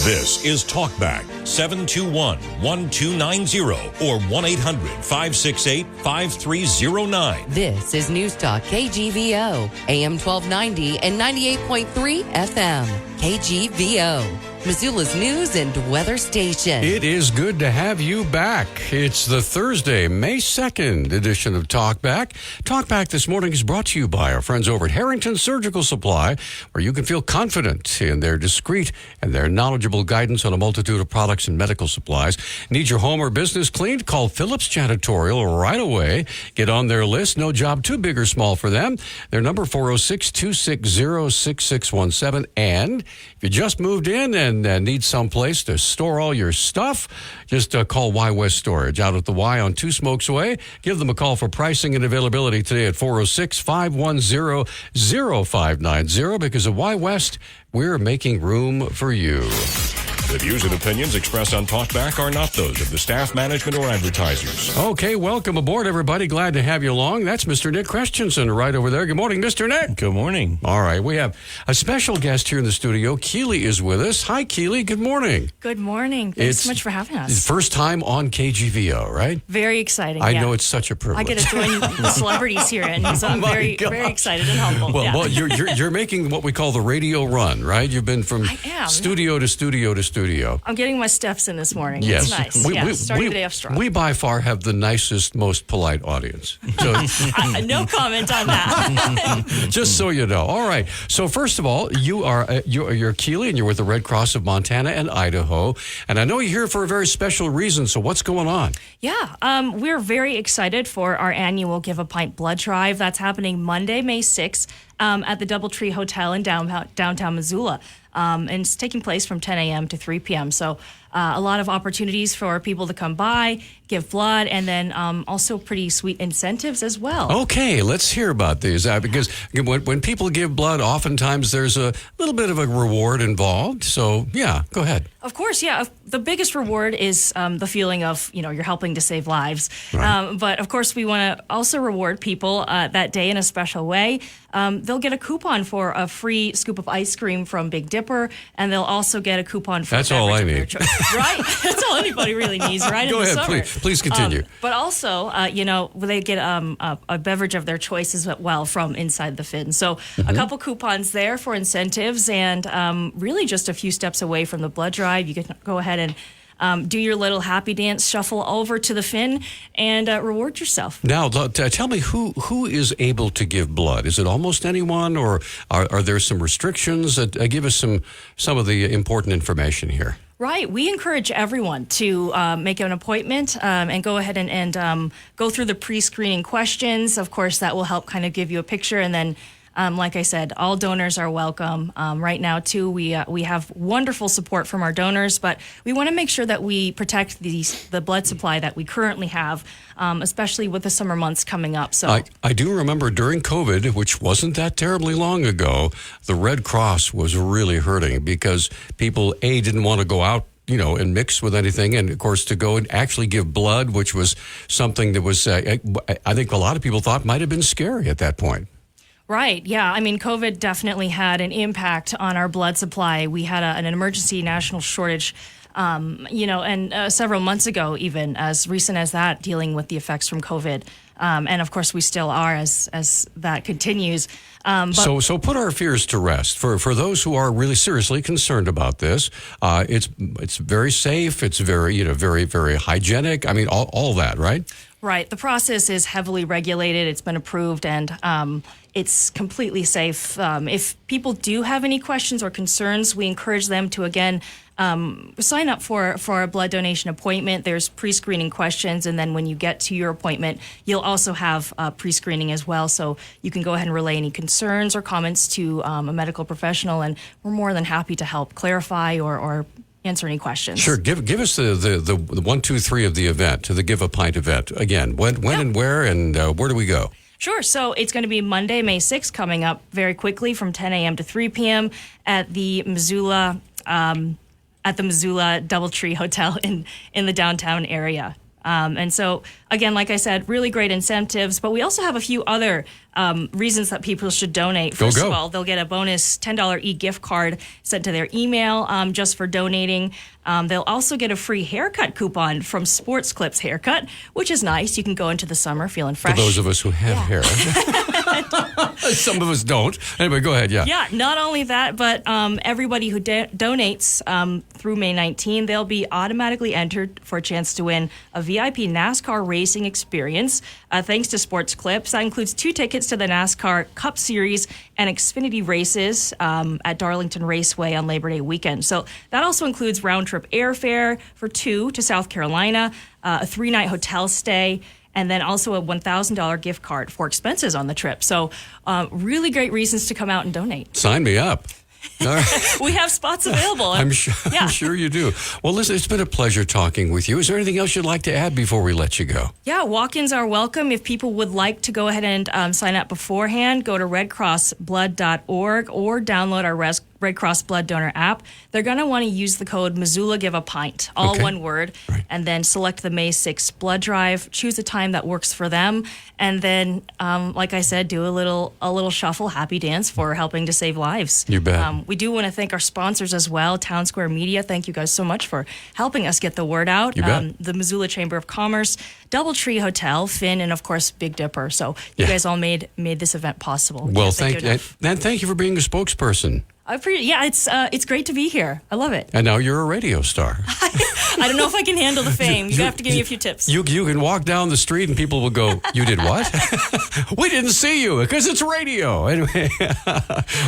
This is Talkback 721-1290 or 1-800-568-5309. This is News Talk KGVO, AM 1290 and 98.3 FM. KGVO, Missoula's news and weather station. It is good to have you back. It's the Thursday, May 2nd edition of Talkback. Talkback this morning is brought to you by our friends over at Harrington Surgical Supply, where you can feel confident in their discreet and their knowledgeable guidance on a multitude of products and medical supplies. Need your home or business cleaned? Call Phillips Janitorial right away. Get on their list. No job too big or small for them. Their number 406-260-6617. And if you just moved in and need some place to store all your stuff, just call Y West Storage out at the Y on Two Smokes Way. Give them a call for pricing and availability today at 406-510-0590, because at Y West, we're making room for you. The views and opinions expressed on Talkback are not those of the staff, management, or advertisers. Okay, welcome aboard, everybody. Glad to have you along. That's Mr. Nick Christensen right over there. Good morning, Mr. Nick. Good morning. All right, we have a special guest here in the studio. Keeley is with us. Hi, Keeley. Good morning. Good morning. Thanks so much for having us. First time on KGVO, right? Very exciting. I know it's such a privilege. I get to join the celebrities here, and so I'm very excited and humbled. Well, you're making what we call the radio run, right? You've been from studio to studio to studio. I'm getting my steps in this morning. Yes. It's nice. Starting the day off strong. We by far have the nicest, most polite audience. So, no comment on that. just so you know. All right. So first of all, you're Keeley, and you're with the Red Cross of Montana and Idaho. And I know you're here for a very special reason. So what's going on? Yeah. We're very excited for our annual Give a Pint blood drive. That's happening Monday, May 6th at the Doubletree Hotel in downtown Missoula. And it's taking place from 10 a.m. to 3 p.m. So a lot of opportunities for people to come by, give blood, and then also pretty sweet incentives as well. Okay, let's hear about these. Because when people give blood, oftentimes there's a little bit of a reward involved. So, yeah, go ahead. Of course, yeah. The biggest reward is the feeling of, you're helping to save lives. Right. But, of course, we want to also reward people that day in a special way. They'll get a coupon for a free scoop of ice cream from Big Dipper, and they'll also get a coupon for That's all I need. Right? That's all anybody really needs, right? Go in the ahead, summer. please continue. But also, they get a beverage of their choice as well from inside the fin. So a couple coupons there for incentives, and really just a few steps away from the blood drive. You can go ahead and do your little happy dance, shuffle over to the fin, and reward yourself. Now, tell me who is able to give blood? Is it almost anyone, or are there some restrictions? Give us some of the important information here. Right. We encourage everyone to make an appointment and go ahead and go through the pre-screening questions. Of course, that will help kind of give you a picture. And then, like I said, all donors are welcome. Right now, too, we have wonderful support from our donors, but we want to make sure that we protect the blood supply that we currently have, especially with the summer months coming up. So I do remember during COVID, which wasn't that terribly long ago, the Red Cross was really hurting because people, didn't want to go out and mix with anything. And, of course, to go and actually give blood, which was something that was, I think a lot of people thought might have been scary at that point. Right. Yeah. I mean, COVID definitely had an impact on our blood supply. We had an emergency national shortage, and several months ago, even as recent as that, dealing with the effects from COVID. And of course, we still are as that continues. So put our fears to rest. For those who are really seriously concerned about this, it's very safe. It's very very, very hygienic. I mean, all that, right? Right. The process is heavily regulated. It's been approved, and it's completely safe. If people do have any questions or concerns, we encourage them to, again, sign up for a blood donation appointment. There's pre-screening questions, and then when you get to your appointment, you'll also have pre-screening as well. So you can go ahead and relay any concerns or comments to a medical professional, and we're more than happy to help clarify or answer any questions. Sure. Give us the 1, 2, 3 of the event, the Give a Pint event. Again, when and where, and where do we go? Sure. So it's going to be Monday, May 6th, coming up very quickly from 10 a.m. to 3 p.m. at the Missoula Doubletree Hotel in the downtown area. And so, again, like I said, really great incentives. But we also have a few other reasons that people should donate. First of all, they'll get a bonus $10 e-gift card sent to their email just for donating. They'll also get a free haircut coupon from Sports Clips Haircut, which is nice. You can go into the summer feeling fresh. For those of us who have hair. Some of us don't. Anyway, go ahead, Yeah, not only that, but everybody who donates through May 19, they'll be automatically entered for a chance to win a VIP NASCAR racing experience thanks to Sports Clips. That includes 2 tickets to the NASCAR Cup Series and Xfinity races at Darlington Raceway on Labor Day weekend. So that also includes round-trip airfare for 2 to South Carolina, a 3-night hotel stay, and then also a $1,000 gift card for expenses on the trip. So really great reasons to come out and donate. Sign me up. We have spots available. I'm sure you do. Well, listen, it's been a pleasure talking with you. Is there anything else you'd like to add before we let you go? Yeah, walk-ins are welcome. If people would like to go ahead and sign up beforehand, go to redcrossblood.org or download our Red Cross Blood Donor app. They're going to want to use the code Missoula Give a Pint, all one word, and then select the May 6th blood drive. Choose a time that works for them, and then, like I said, do a little shuffle, happy dance for helping to save lives. You bet. We do want to thank our sponsors as well, Town Square Media. Thank you guys so much for helping us get the word out. You bet. The Missoula Chamber of Commerce, Doubletree Hotel, Finn, and of course Big Dipper. So you guys all made this event possible. Well, thank you, and thank you for being a spokesperson. I appreciate. Yeah, it's great to be here. I love it. And now you're a radio star. I don't know if I can handle the fame. You have to give me a few tips. You can walk down the street and people will go, "You did what?" We didn't see you because it's radio. Anyway,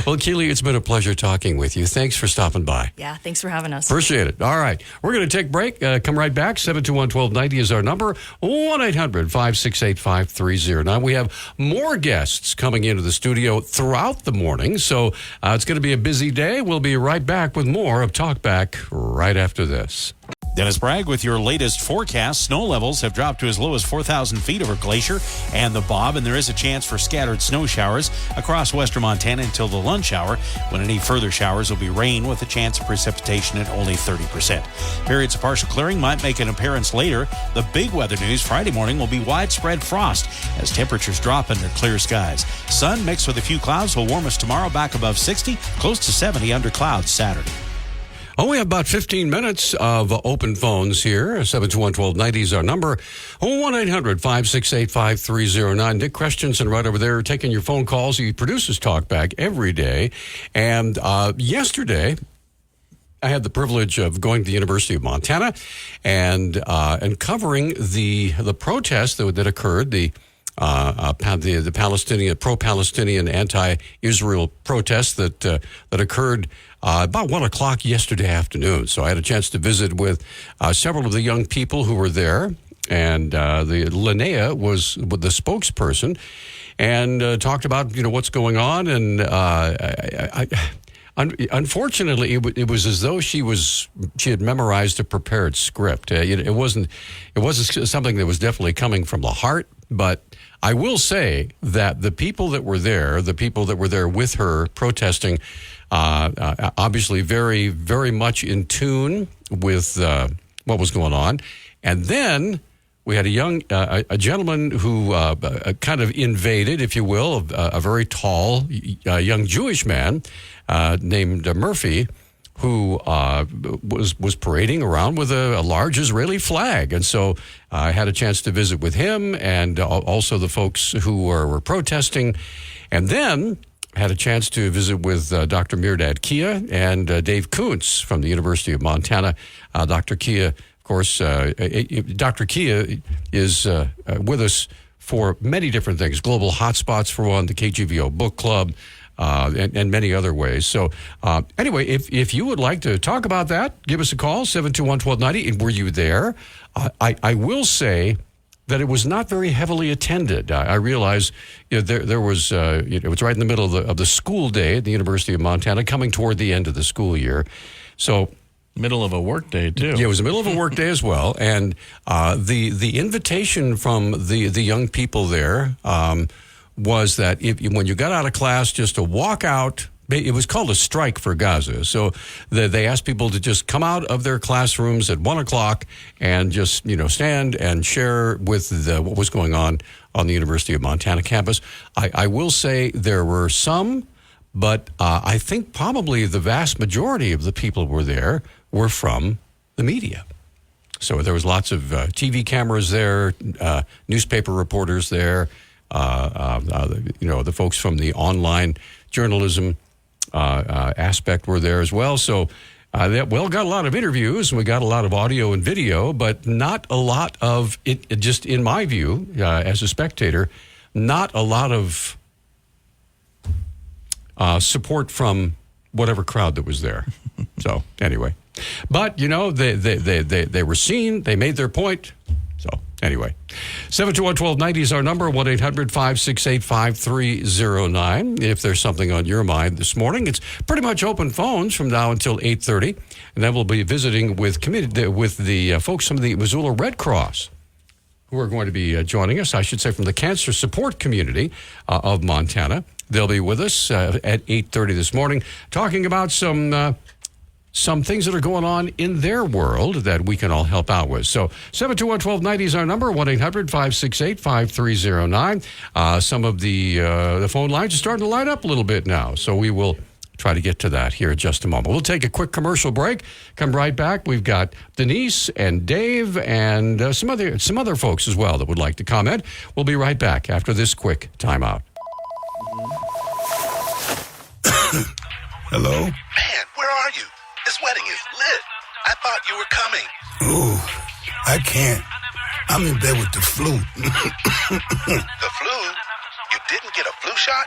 well, Keeley, it's been a pleasure talking with you. Thanks for stopping by. Yeah, thanks for having us. Appreciate it. All right, we're going to take a break. Come right back. 721-1290 is our number. 1-800-568-5309. Now we have more guests coming into the studio throughout the morning, so it's going to be a busy day. We'll be right back with more of Talk Back right after this. Dennis Bragg with your latest forecast. Snow levels have dropped to as low as 4,000 feet over Glacier and the Bob, and there is a chance for scattered snow showers across western Montana until the lunch hour, when any further showers will be rain with a chance of precipitation at only 30%. Periods of partial clearing might make an appearance later. The big weather news Friday morning will be widespread frost as temperatures drop under clear skies. Sun mixed with a few clouds will warm us tomorrow back above 60, close to 70 under clouds Saturday. Oh, we have about 15 minutes of open phones here. 721-1290 is our number. 1-800-568-5309. Dick Christensen right over there taking your phone calls. He produces Talk Back every day. And yesterday, I had the privilege of going to the University of Montana and covering the protest that occurred, the Palestinian pro-Palestinian anti-Israel protest that occurred about 1 o'clock yesterday afternoon. So I had a chance to visit with several of the young people who were there, and Linnea was the spokesperson, and talked about what's going on. And unfortunately, it was as though she had memorized a prepared script. It wasn't something that was definitely coming from the heart, but I will say that the people that were there with her protesting, obviously very, very much in tune with what was going on. And then we had a gentleman who kind of invaded, if you will, a very tall young Jewish man named Murphy, who was parading around with a large Israeli flag. And so I had a chance to visit with him and also the folks who were protesting. And then had a chance to visit with Dr. Mirdad Kia and Dave Kuntz from the University of Montana. Dr. Kia, of course, Dr. Kia is with us for many different things. Global Hotspots, for one, the KGVO Book Club, and many other ways. So anyway, if you would like to talk about that, give us a call, 721-1290. Were you there? I will say that it was not very heavily attended. I realize there was, it was right in the middle of the school day at the University of Montana, coming toward the end of the school year. So middle of a work day, too. Yeah, it was the middle of a work day as well. And the invitation from the young people there was that when you got out of class, just to walk out it was called a strike for Gaza. So they asked people to just come out of their classrooms at 1 o'clock and just, stand and share with what was going on the University of Montana campus. I will say there were some, but I think probably the vast majority of the people who were there were from the media. So there was lots of TV cameras there, newspaper reporters there, the folks from the online journalism aspect were there as well. So, got a lot of interviews, and we got a lot of audio and video, but not a lot of it. Just in my view, as a spectator, not a lot of support from whatever crowd that was there. So anyway, but they were seen. They made their point. So anyway, 721-1290 is our number, 1-800-568-5309. If there's something on your mind this morning, it's pretty much open phones from now until 8:30. And then we'll be visiting with the folks from the Missoula Red Cross, who are going to be joining us, I should say, from the cancer support community of Montana. They'll be with us at 8:30 this morning, talking about some things that are going on in their world that we can all help out with. So 721-1290 is our number, 1-800-568-5309. Some of the phone lines are starting to light up a little bit now, so we will try to get to that here in just a moment. We'll take a quick commercial break, come right back. We've got Denise and Dave and some other folks as well that would like to comment. We'll be right back after this quick timeout. Hello? Man, where are you? This wedding is lit. I thought you were coming. Ooh, I can't. I'm in bed with the flu. The flu? You didn't get a flu shot?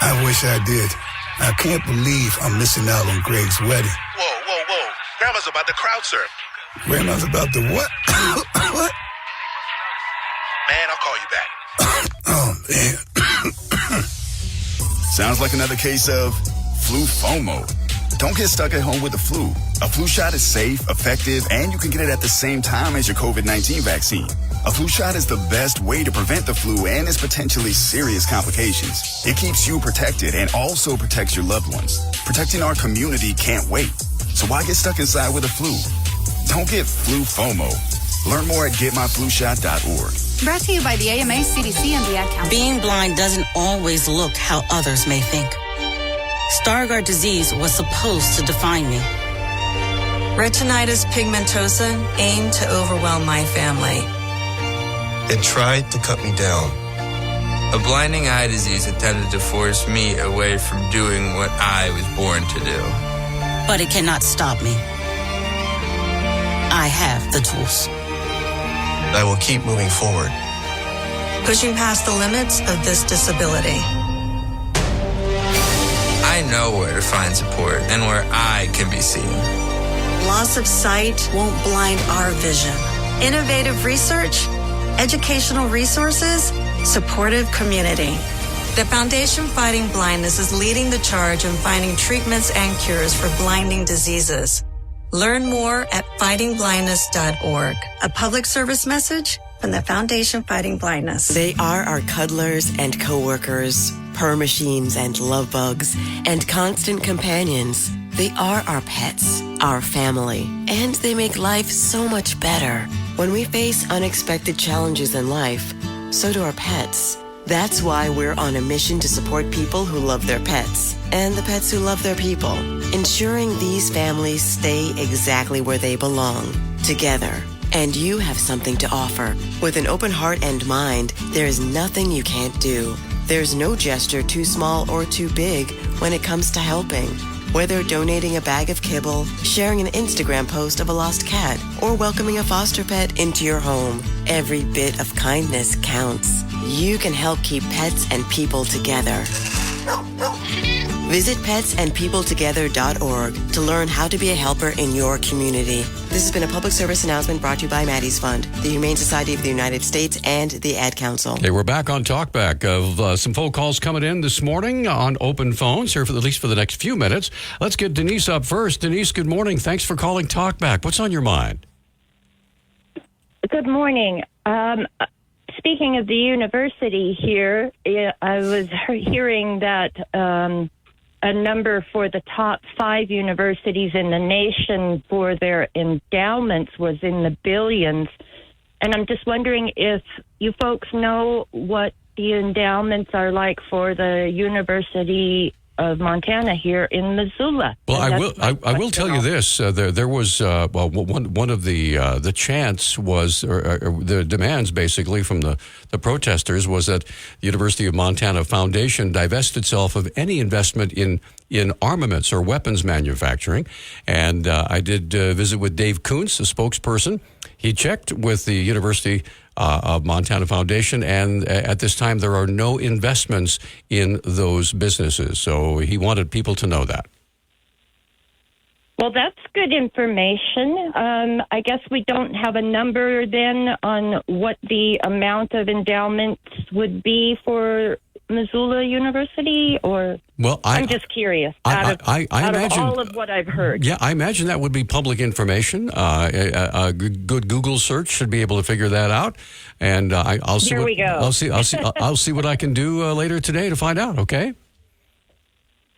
I wish I did. I can't believe I'm missing out on Greg's wedding. Whoa. Grandma's about to crowd surf. Grandma's about to what? What? Man, I'll call you back. Oh, man. Sounds like another case of flu FOMO. Don't get stuck at home with the flu. A flu shot is safe, effective, and you can get it at the same time as your COVID-19 vaccine. A flu shot is the best way to prevent the flu and its potentially serious complications. It keeps you protected and also protects your loved ones. Protecting our community can't wait. So why get stuck inside with the flu? Don't get flu FOMO. Learn more at getmyflushot.org. Brought to you by the AMA, CDC, and the Ad Council. Being blind doesn't always look how others may think. Stargardt disease was supposed to define me. Retinitis pigmentosa aimed to overwhelm my family. It tried to cut me down. A blinding eye disease attempted to force me away from doing what I was born to do. But it cannot stop me. I have the tools. I will keep moving forward. Pushing past the limits of this disability. I know where to find support and where I can be seen. Loss of sight won't blind our vision. Innovative research, educational resources, supportive community. The Foundation Fighting Blindness is leading the charge in finding treatments and cures for blinding diseases. Learn more at fightingblindness.org. A public service message from the Foundation Fighting Blindness. They are our cuddlers and coworkers, purr machines and love bugs, and constant companions. They are our pets, our family, and they make life so much better. When we face unexpected challenges in life, so do our pets. That's why we're on a mission to support people who love their pets and the pets who love their people, ensuring these families stay exactly where they belong, together. And you have something to offer. With an open heart and mind, there is nothing you can't do. There's no gesture too small or too big when it comes to helping. Whether donating a bag of kibble, sharing an Instagram post of a lost cat, or welcoming a foster pet into your home, every bit of kindness counts. You can help keep pets and people together. Visit petsandpeopletogether.org to learn how to be a helper in your community. This has been a public service announcement brought to you by Maddie's Fund, the Humane Society of the United States, and the Ad Council. Okay, we're back on Talkback of some phone calls coming in this morning on open phones here for at least for the next few minutes. Let's get Denise up first. Denise, good morning. Thanks for calling Talkback. What's on your mind? Good morning. speaking of the university here, I was hearing that a number for the top 5 universities in the nation for their endowments was in the billions. And I'm just wondering if you folks know what the endowments are like for the University of Montana here in Missoula. Well, I will tell you this. There was one of the chants was or the demands basically from the protesters was that the University of Montana Foundation divest itself of any investment in armaments or weapons manufacturing. And I did visit with Dave Kuntz, the spokesperson. He checked with the University of Montana Foundation, and at this time there are no investments in those businesses. So he wanted people to know that. Well, that's good information. I guess we don't have a number then on what the amount of endowments would be for Missoula University, or I'm just curious. Out of all of what I've heard. Yeah, I imagine that would be public information. A good Google search should be able to figure that out. And I'll see. I'll see what I can do later today to find out. Okay.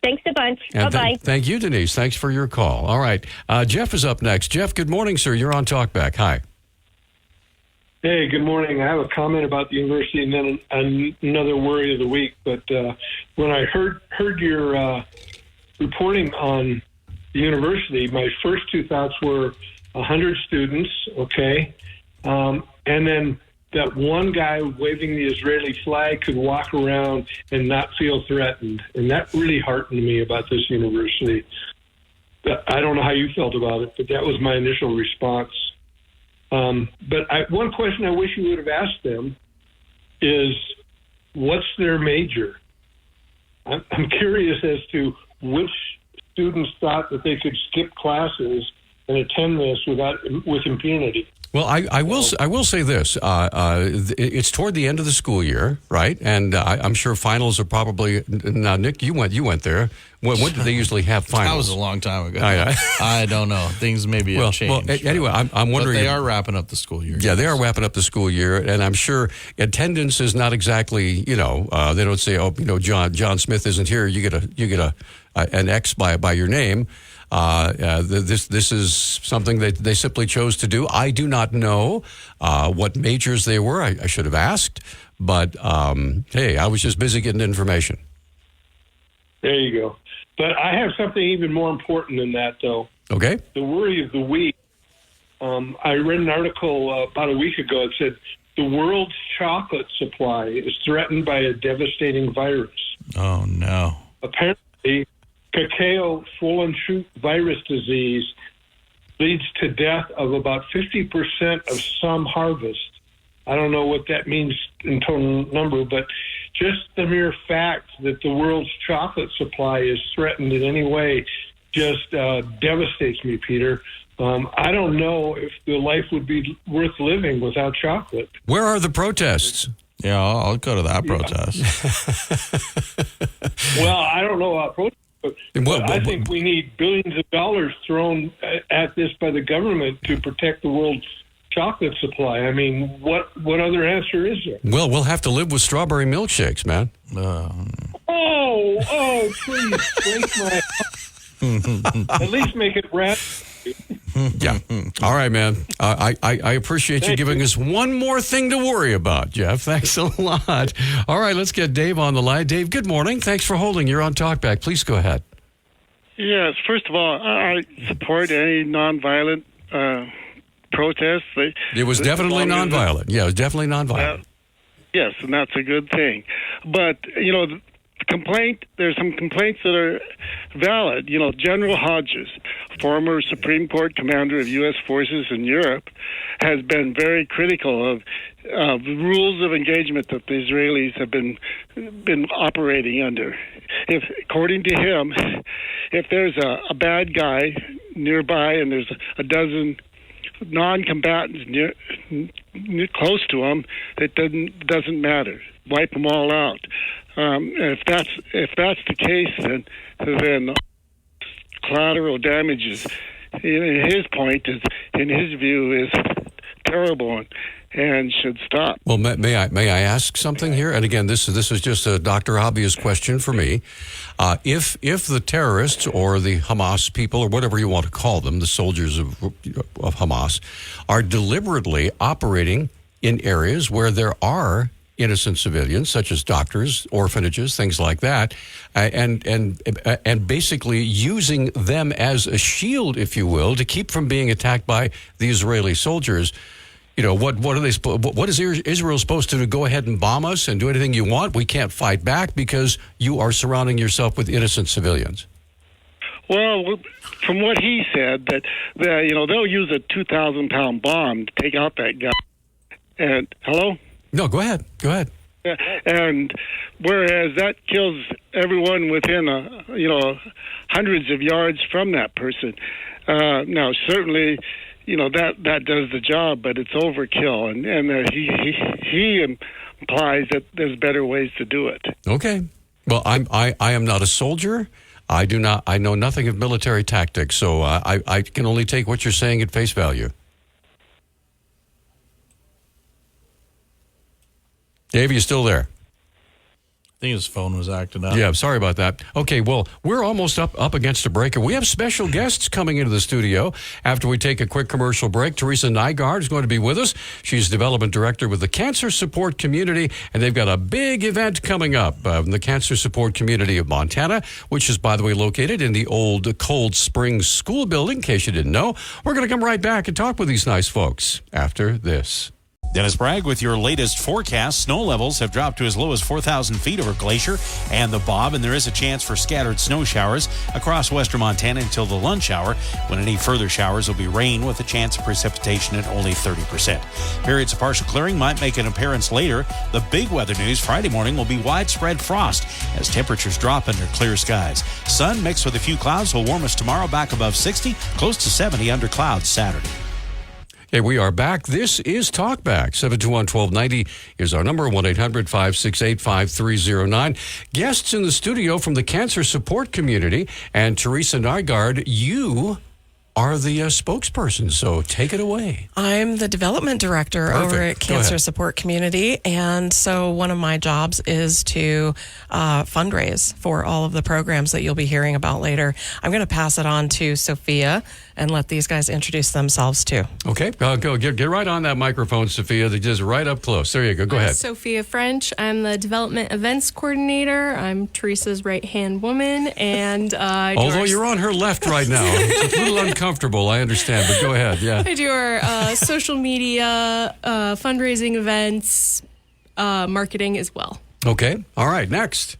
Thanks a bunch. Bye-bye. Thank you, Denise. Thanks for your call. All right. Jeff is up next. Jeff, good morning, sir. You're on Talkback. Hi. Hey, good morning. I have a comment about the university and then another worry of the week. But when I heard your reporting on the university, my first two thoughts were 100 students, okay? And then that one guy waving the Israeli flag could walk around and not feel threatened. And that really heartened me about this university. I don't know how you felt about it, but that was my initial response. But one question I wish you would have asked them is, what's their major? I'm curious as to which students thought that they could skip classes and attend this with impunity. Well, I will say this. It's toward the end of the school year, right? And I'm sure finals are probably now. Nick, you went there. When do they usually have finals? That was a long time ago. I don't know. Things maybe have changed. Well, anyway, I'm wondering. But they are wrapping up the school year. Yeah, they are wrapping up the school year, and I'm sure attendance is not exactly. They don't say, John Smith isn't here. You get an X by your name. This is something that they simply chose to do. I do not know what majors they were. I should have asked, but hey, I was just busy getting information. There you go. But I have something even more important than that, though. Okay. The worry of the week. I read an article about a week ago. It said the world's chocolate supply is threatened by a devastating virus. Oh, no. Apparently, cacao swollen shoot virus disease leads to death of about 50% of some harvest. I don't know what that means in total number, but just the mere fact that the world's chocolate supply is threatened in any way just devastates me, Peter. I don't know if the life would be worth living without chocolate. Where are the protests? Yeah, I'll go to that protest. Well, I don't know about protests. But I think we need billions of dollars thrown at this by the government to protect the world's chocolate supply. I mean, what other answer is there? Well, we'll have to live with strawberry milkshakes, man. Please break my... At least make it rat. Yeah. All right, man. I appreciate you giving us one more thing to worry about, Jeff. Thanks a lot. All right, let's get Dave on the line. Dave, good morning. Thanks for holding. You're on Talkback. Please go ahead. Yes. First of all, I support any nonviolent protests. It was definitely nonviolent. Yeah, it was definitely nonviolent. Yes, and that's a good thing. But, there's some complaints that are valid. General Hodges, former Supreme Court commander of U.S. forces in Europe, has been very critical of the rules of engagement that the Israelis have been operating under. According to him, if there's a bad guy nearby and there's a dozen non-combatants close to him, it doesn't matter. Wipe them all out. If that's the case, then collateral damages, in his view, is terrible, and should stop. Well, may I ask something here? And again, this is just a Dr. Obvious question for me. If the terrorists or the Hamas people, or whatever you want to call them, the soldiers of Hamas, are deliberately operating in areas where there are innocent civilians, such as doctors, orphanages, things like that, and basically using them as a shield, if you will, to keep from being attacked by the Israeli soldiers. What is Israel supposed to do? Go ahead and bomb us and do anything you want? We can't fight back because you are surrounding yourself with innocent civilians. Well, from what he said, that they'll use a 2,000-pound bomb to take out that guy. And hello? No, go ahead. And whereas that kills everyone within hundreds of yards from that person. Now, certainly, that does the job, but it's overkill, and he implies that there's better ways to do it. Okay. Well, I am not a soldier. I know nothing of military tactics, so I can only take what you're saying at face value. Dave, you still there? I think his phone was acting up. Yeah, sorry about that. Okay, well, we're almost up against a break, and we have special guests coming into the studio after we take a quick commercial break. Teresa Nygaaard is going to be with us. She's Development Director with the Cancer Support Community, and they've got a big event coming up in the Cancer Support Community of Montana, which is, by the way, located in the old Cold Springs School building, in case you didn't know. We're going to come right back and talk with these nice folks after this. Dennis Bragg with your latest forecast. Snow levels have dropped to as low as 4,000 feet over Glacier and the Bob, and there is a chance for scattered snow showers across western Montana until the lunch hour, when any further showers will be rain with a chance of precipitation at only 30%. Periods of partial clearing might make an appearance later. The big weather news Friday morning will be widespread frost as temperatures drop under clear skies. Sun mixed with a few clouds will warm us tomorrow back above 60, close to 70 under clouds Saturday. Hey, we are back. This is Talkback. 721-1290 is our number, 1-800-568-5309. Guests in the studio from the Cancer Support Community, and Teresa Nygaaard, you are the spokesperson, so take it away. I'm the development director over at Cancer Support Community, and so one of my jobs is to fundraise for all of the programs that you'll be hearing about later. I'm going to pass it on to Sophia and let these guys introduce themselves too. Okay, go get right on that microphone, Sophia. They're just right up close. There you go. Go ahead. Sophia French. I'm the development events coordinator. I'm Teresa's right-hand woman, and although you're on her left right now, it's a little uncomfortable. I understand, but go ahead. Yeah, I do our social media, fundraising events, marketing as well. Okay. All right. Next.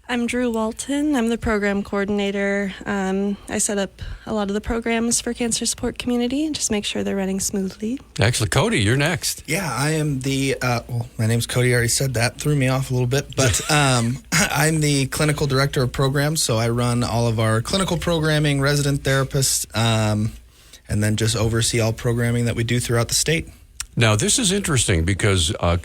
I'm Drew Walton. I'm the program coordinator. I set up a lot of the programs for Cancer Support Community and just make sure they're running smoothly. Excellent. Cody, you're next. Yeah, I am the, my name's Cody. I already said that. Threw me off a little bit. But I'm the clinical director of programs, so I run all of our clinical programming, resident therapists, and then just oversee all programming that we do throughout the state. Now, this is interesting because I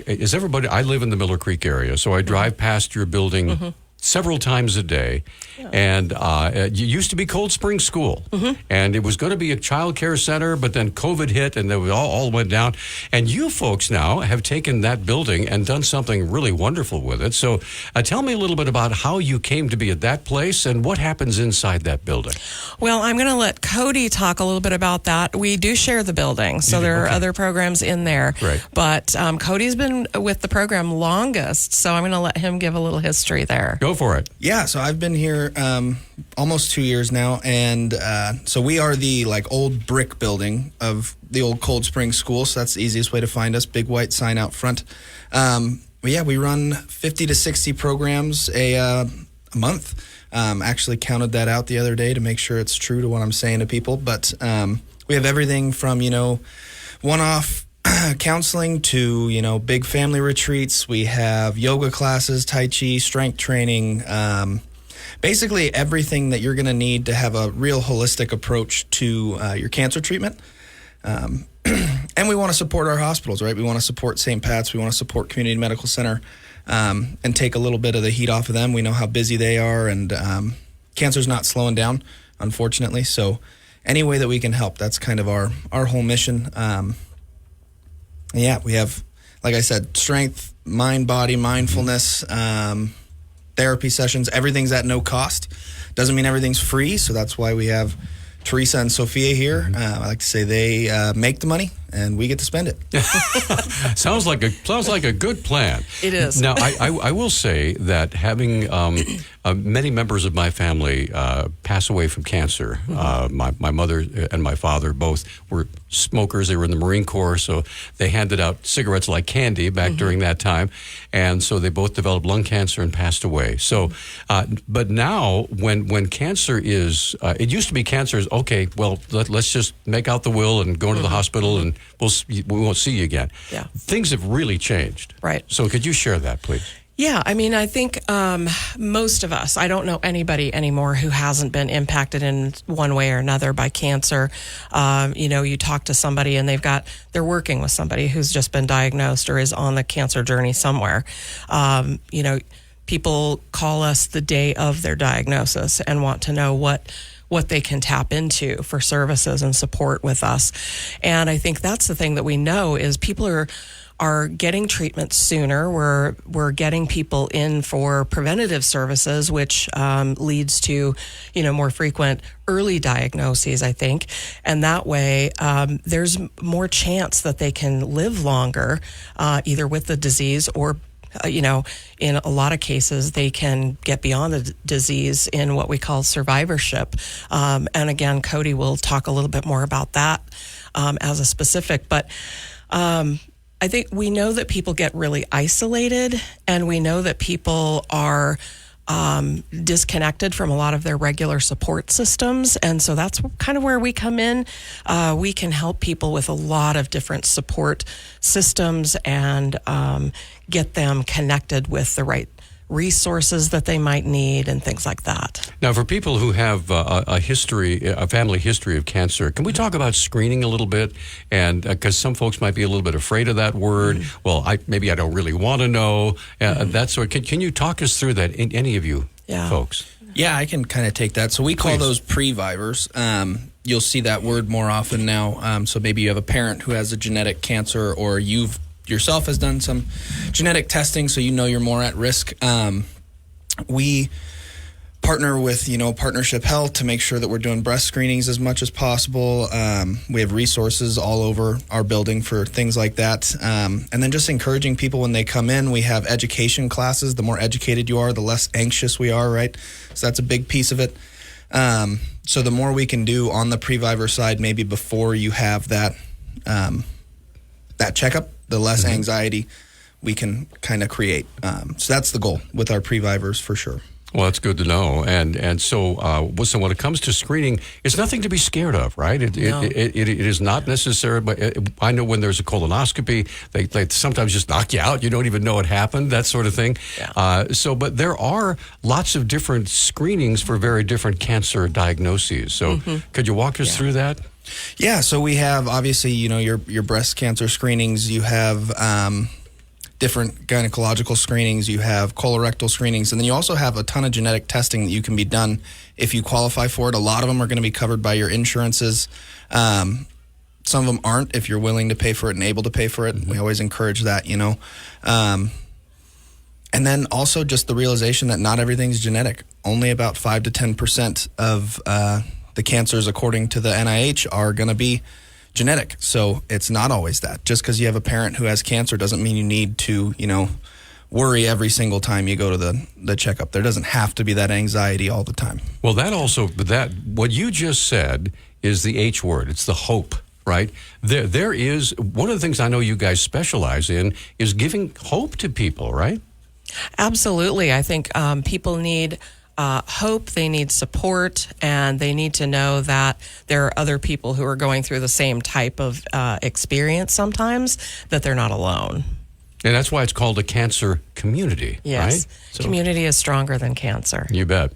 live in the Miller Creek area, so I drive past your building several times a day. Yeah. And it used to be Cold Spring School. And it was going to be a child care center, but then COVID hit and they all went down. And you folks now have taken that building and done something really wonderful with it. So tell me a little bit about how you came to be at that place and what happens inside that building. Well, I'm going to let Cody talk a little bit about that. We do share the building, so there are other programs in there. Right. But Cody's been with the program longest, so I'm going to let him give a little history there. Go for it. Yeah, so I've been here almost 2 years now, and so we are the old brick building of the old Cold Spring School, so that's the easiest way to find us, big white sign out front. But yeah, we run 50 to 60 programs a month. Actually counted that out the other day to make sure it's true to what I'm saying to people, but we have everything from, one-off counseling to, big family retreats. We have yoga classes, Tai Chi, strength training, basically everything that you're going to need to have a real holistic approach to your cancer treatment. And we want to support our hospitals, right? We want to support St. Pat's. We want to support Community Medical Center and take a little bit of the heat off of them. We know how busy they are, and cancer's not slowing down, unfortunately. So any way that we can help, that's kind of our whole mission. Yeah, we have, like I said, strength, mind, body, mindfulness, therapy sessions. Everything's at no cost. Doesn't mean everything's free, so that's why we have Teresa and Sophia here. I like to say they make the money and we get to spend it. Sounds like a good plan. It is. Now, I will say that having many members of my family pass away from cancer. My mother and my father both were smokers. They were in the Marine Corps, so they handed out cigarettes like candy back during that time. And so they both developed lung cancer and passed away. So, but now when cancer is, it used to be cancer is, okay, well, let's just make out the will and go into the hospital and we won't see you again. Yeah. Things have really changed. Right. So could you share that, please? Yeah, I mean, I think most of us, I don't know anybody anymore who hasn't been impacted in one way or another by cancer. You talk to somebody and they're working with somebody who's just been diagnosed or is on the cancer journey somewhere. People call us the day of their diagnosis and want to know what they can tap into for services and support with us. And I think that's the thing that we know is people are getting treatment sooner. We're getting people in for preventative services, which leads to, more frequent early diagnoses, I think. And that way, there's more chance that they can live longer, either with the disease or in a lot of cases, they can get beyond the disease in what we call survivorship. And again, Cody will talk a little bit more about that as a specific. But I think we know that people get really isolated, and we know that people are disconnected from a lot of their regular support systems. And so that's kind of where we come in. We can help people with a lot of different support systems and get them connected with the right resources that they might need and things like that. Now, for people who have a family history of cancer, can we talk about screening a little bit? And because some folks might be a little bit afraid of that word. Well, maybe I don't really want to know. That sort. Can you talk us through that? Any of you folks? Yeah, I can kind of take that. So we call those previvors. You'll see that word more often now. So maybe you have a parent who has a genetic cancer, or you've yourself has done some genetic testing, so you're more at risk. We partner with, Partnership Health to make sure that we're doing breast screenings as much as possible. We have resources all over our building for things like that. And then just encouraging people when they come in. We have education classes. The more educated you are, the less anxious we are, right? So that's a big piece of it. So the more we can do on the previvor side, maybe before you have that checkup, the less anxiety we can kind of create. So that's the goal with our previvors for sure. Well, that's good to know. And so when it comes to screening, it's nothing to be scared of, right? It is not necessary. But I know when there's a colonoscopy, they sometimes just knock you out. You don't even know it happened, that sort of thing. Yeah. But there are lots of different screenings for very different cancer diagnoses. So could you walk us through that? Yeah, so we have, obviously, your breast cancer screenings. You have different gynecological screenings. You have colorectal screenings. And then you also have a ton of genetic testing that you can be done if you qualify for it. A lot of them are going to be covered by your insurances. Some of them aren't if you're willing to pay for it and able to pay for it. We always encourage that, And then also just the realization that not everything's genetic. Only about 5 to 10% of the cancers, according to the NIH, are going to be genetic. So it's not always that. Just because you have a parent who has cancer doesn't mean you need to, worry every single time you go to the checkup. There doesn't have to be that anxiety all the time. Well, what you just said is the H word. It's the hope, right? There is, one of the things I know you guys specialize in is giving hope to people, right? Absolutely. I think people need hope, they need support, and they need to know that there are other people who are going through the same type of experience sometimes, that they're not alone. And that's why it's called a cancer community, yes. Right? So, community is stronger than cancer. You bet.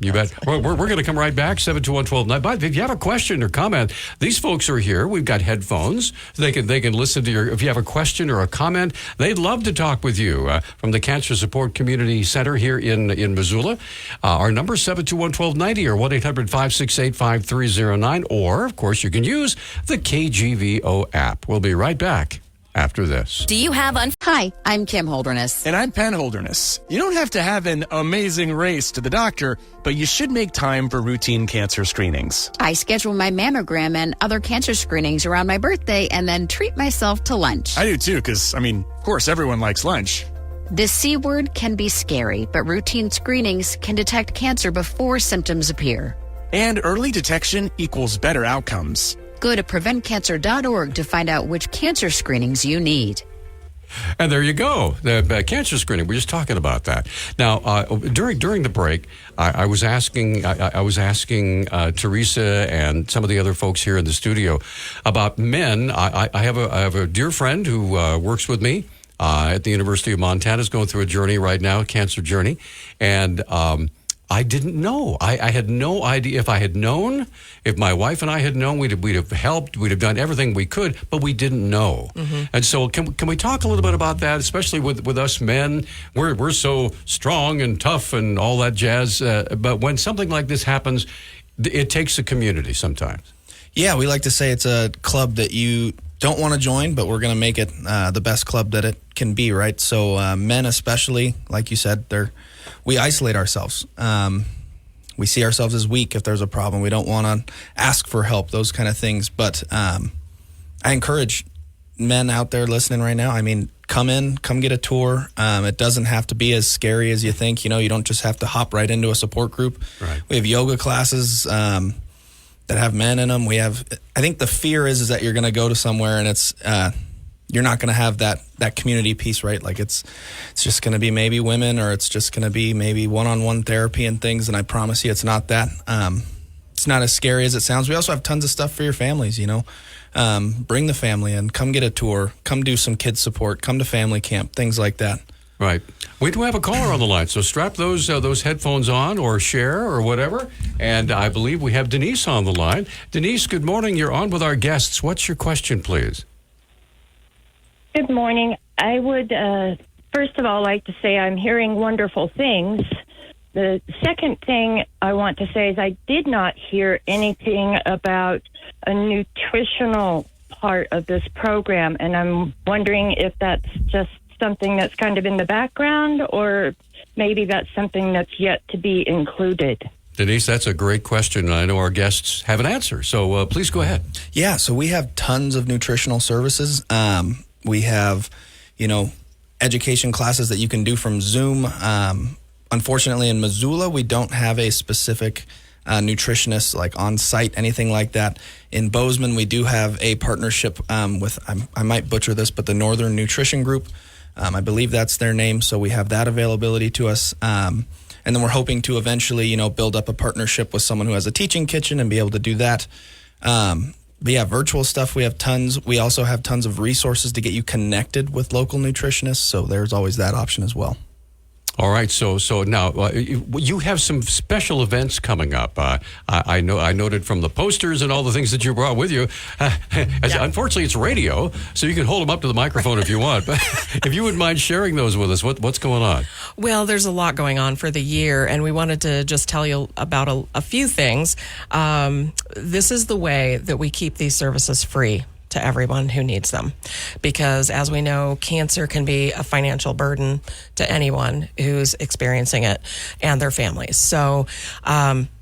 Well, we're going to come right back, 721-1290. But if you have a question or comment, these folks are here. We've got headphones. They can listen to if you have a question or a comment, they'd love to talk with you from the Cancer Support Community Center here in Missoula. Our number is 721-1290 or 1-800-568-5309. Or, of course, you can use the KGVO app. We'll be right back. after this. Do you have Hi, I'm Kim Holderness. And I'm Penn Holderness. You don't have to have an amazing race to the doctor, but you should make time for routine cancer screenings. I schedule my mammogram and other cancer screenings around my birthday and then treat myself to lunch. I do too, because, of course, everyone likes lunch. The C word can be scary, but routine screenings can detect cancer before symptoms appear. And early detection equals better outcomes. Go to preventcancer.org to find out which cancer screenings you need. And there you go, the cancer screening. We're just talking about that. Now, during the break, I was asking Teresa and some of the other folks here in the studio about men. I have a dear friend who works with me at the University of Montana. Is going through a journey right now, a cancer journey, and I didn't know. I had no idea. If I had known, if my wife and I had known, we'd have helped. We'd have done everything we could, but we didn't know. Mm-hmm. And so, can we talk a little bit about that, especially with us men? We're so strong and tough and all that jazz. But when something like this happens, it takes a community sometimes. Yeah, we like to say it's a club that you don't want to join, but we're going to make it the best club that it can be, right? So men especially, like you said, we isolate ourselves. We see ourselves as weak if there's a problem. We don't want to ask for help, those kind of things. But I encourage men out there listening right now. Come get a tour. It doesn't have to be as scary as you think. You don't just have to hop right into a support group. Right. We have yoga classes that have men in them. I think the fear is that you're going to go to somewhere and it's you're not going to have that community piece, right? Like it's just going to be maybe women, or it's just going to be maybe one-on-one therapy and things. And I promise you, it's not that. It's not as scary as it sounds. We also have tons of stuff for your families. Bring the family in, come get a tour, come do some kids support, come to family camp, things like that. Right. We do have a caller on the line, so strap those headphones on, or share, or whatever. And I believe we have Denise on the line. Denise, good morning. You're on with our guests. What's your question, please? Good morning. I would, first of all, like to say I'm hearing wonderful things. The second thing I want to say is I did not hear anything about a nutritional part of this program, and I'm wondering if that's just something that's kind of in the background, or maybe that's something that's yet to be included. Denise, that's a great question, and I know our guests have an answer, so please go ahead. Yeah, so we have tons of nutritional services. We have, education classes that you can do from Zoom. Unfortunately, in Missoula, we don't have a specific nutritionist like on site, anything like that. In Bozeman, we do have a partnership with, I might butcher this, but the Northern Nutrition Group. I believe that's their name, so we have that availability to us. And then we're hoping to eventually, build up a partnership with someone who has a teaching kitchen and be able to do that. But yeah, virtual stuff, we have tons. We also have tons of resources to get you connected with local nutritionists, so there's always that option as well. All right, so now you have some special events coming up. I noted from the posters and all the things that you brought with you. Unfortunately, it's radio, so you can hold them up to the microphone if you want. But if you wouldn't mind sharing those with us, what's going on? Well, there's a lot going on for the year, and we wanted to just tell you about a few things. This is the way that we keep these services free to everyone who needs them, because as we know, cancer can be a financial burden to anyone who's experiencing it and their families. So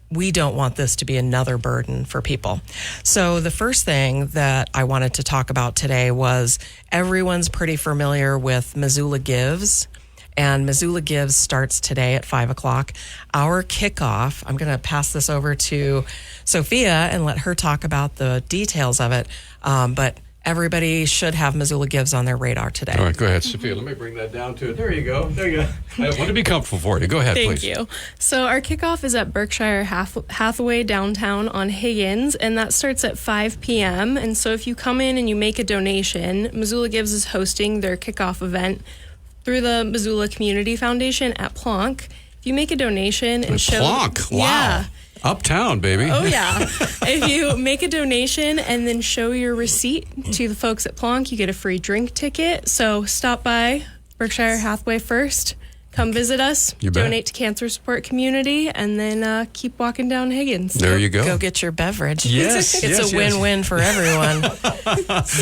we don't want this to be another burden for people. So the first thing that I wanted to talk about today was, everyone's pretty familiar with Missoula Gives. And Missoula Gives starts today at 5 o'clock. Our kickoff, I'm going to pass this over to Sophia and let her talk about the details of it. But everybody should have Missoula Gives on their radar today. All right, go ahead, Sophia. Let me bring that down to it. There you go. I want to be comfortable for you. Go ahead, please. Thank you. So our kickoff is at Berkshire Hathaway downtown on Higgins, and that starts at 5 p.m. And so if you come in and you make a donation, Missoula Gives is hosting their kickoff event through the Missoula Community Foundation at Plonk. If you make a donation and show... Plonk? Wow. Yeah. Uptown, baby. Oh, yeah. If you make a donation and then show your receipt to the folks at Plonk, you get a free drink ticket. So stop by Berkshire Hathaway first. Come visit us, You bet. donate to Cancer Support Community, and then keep walking down Higgins. There you go. Go get your beverage. Yes, It's yes, a win-win for everyone.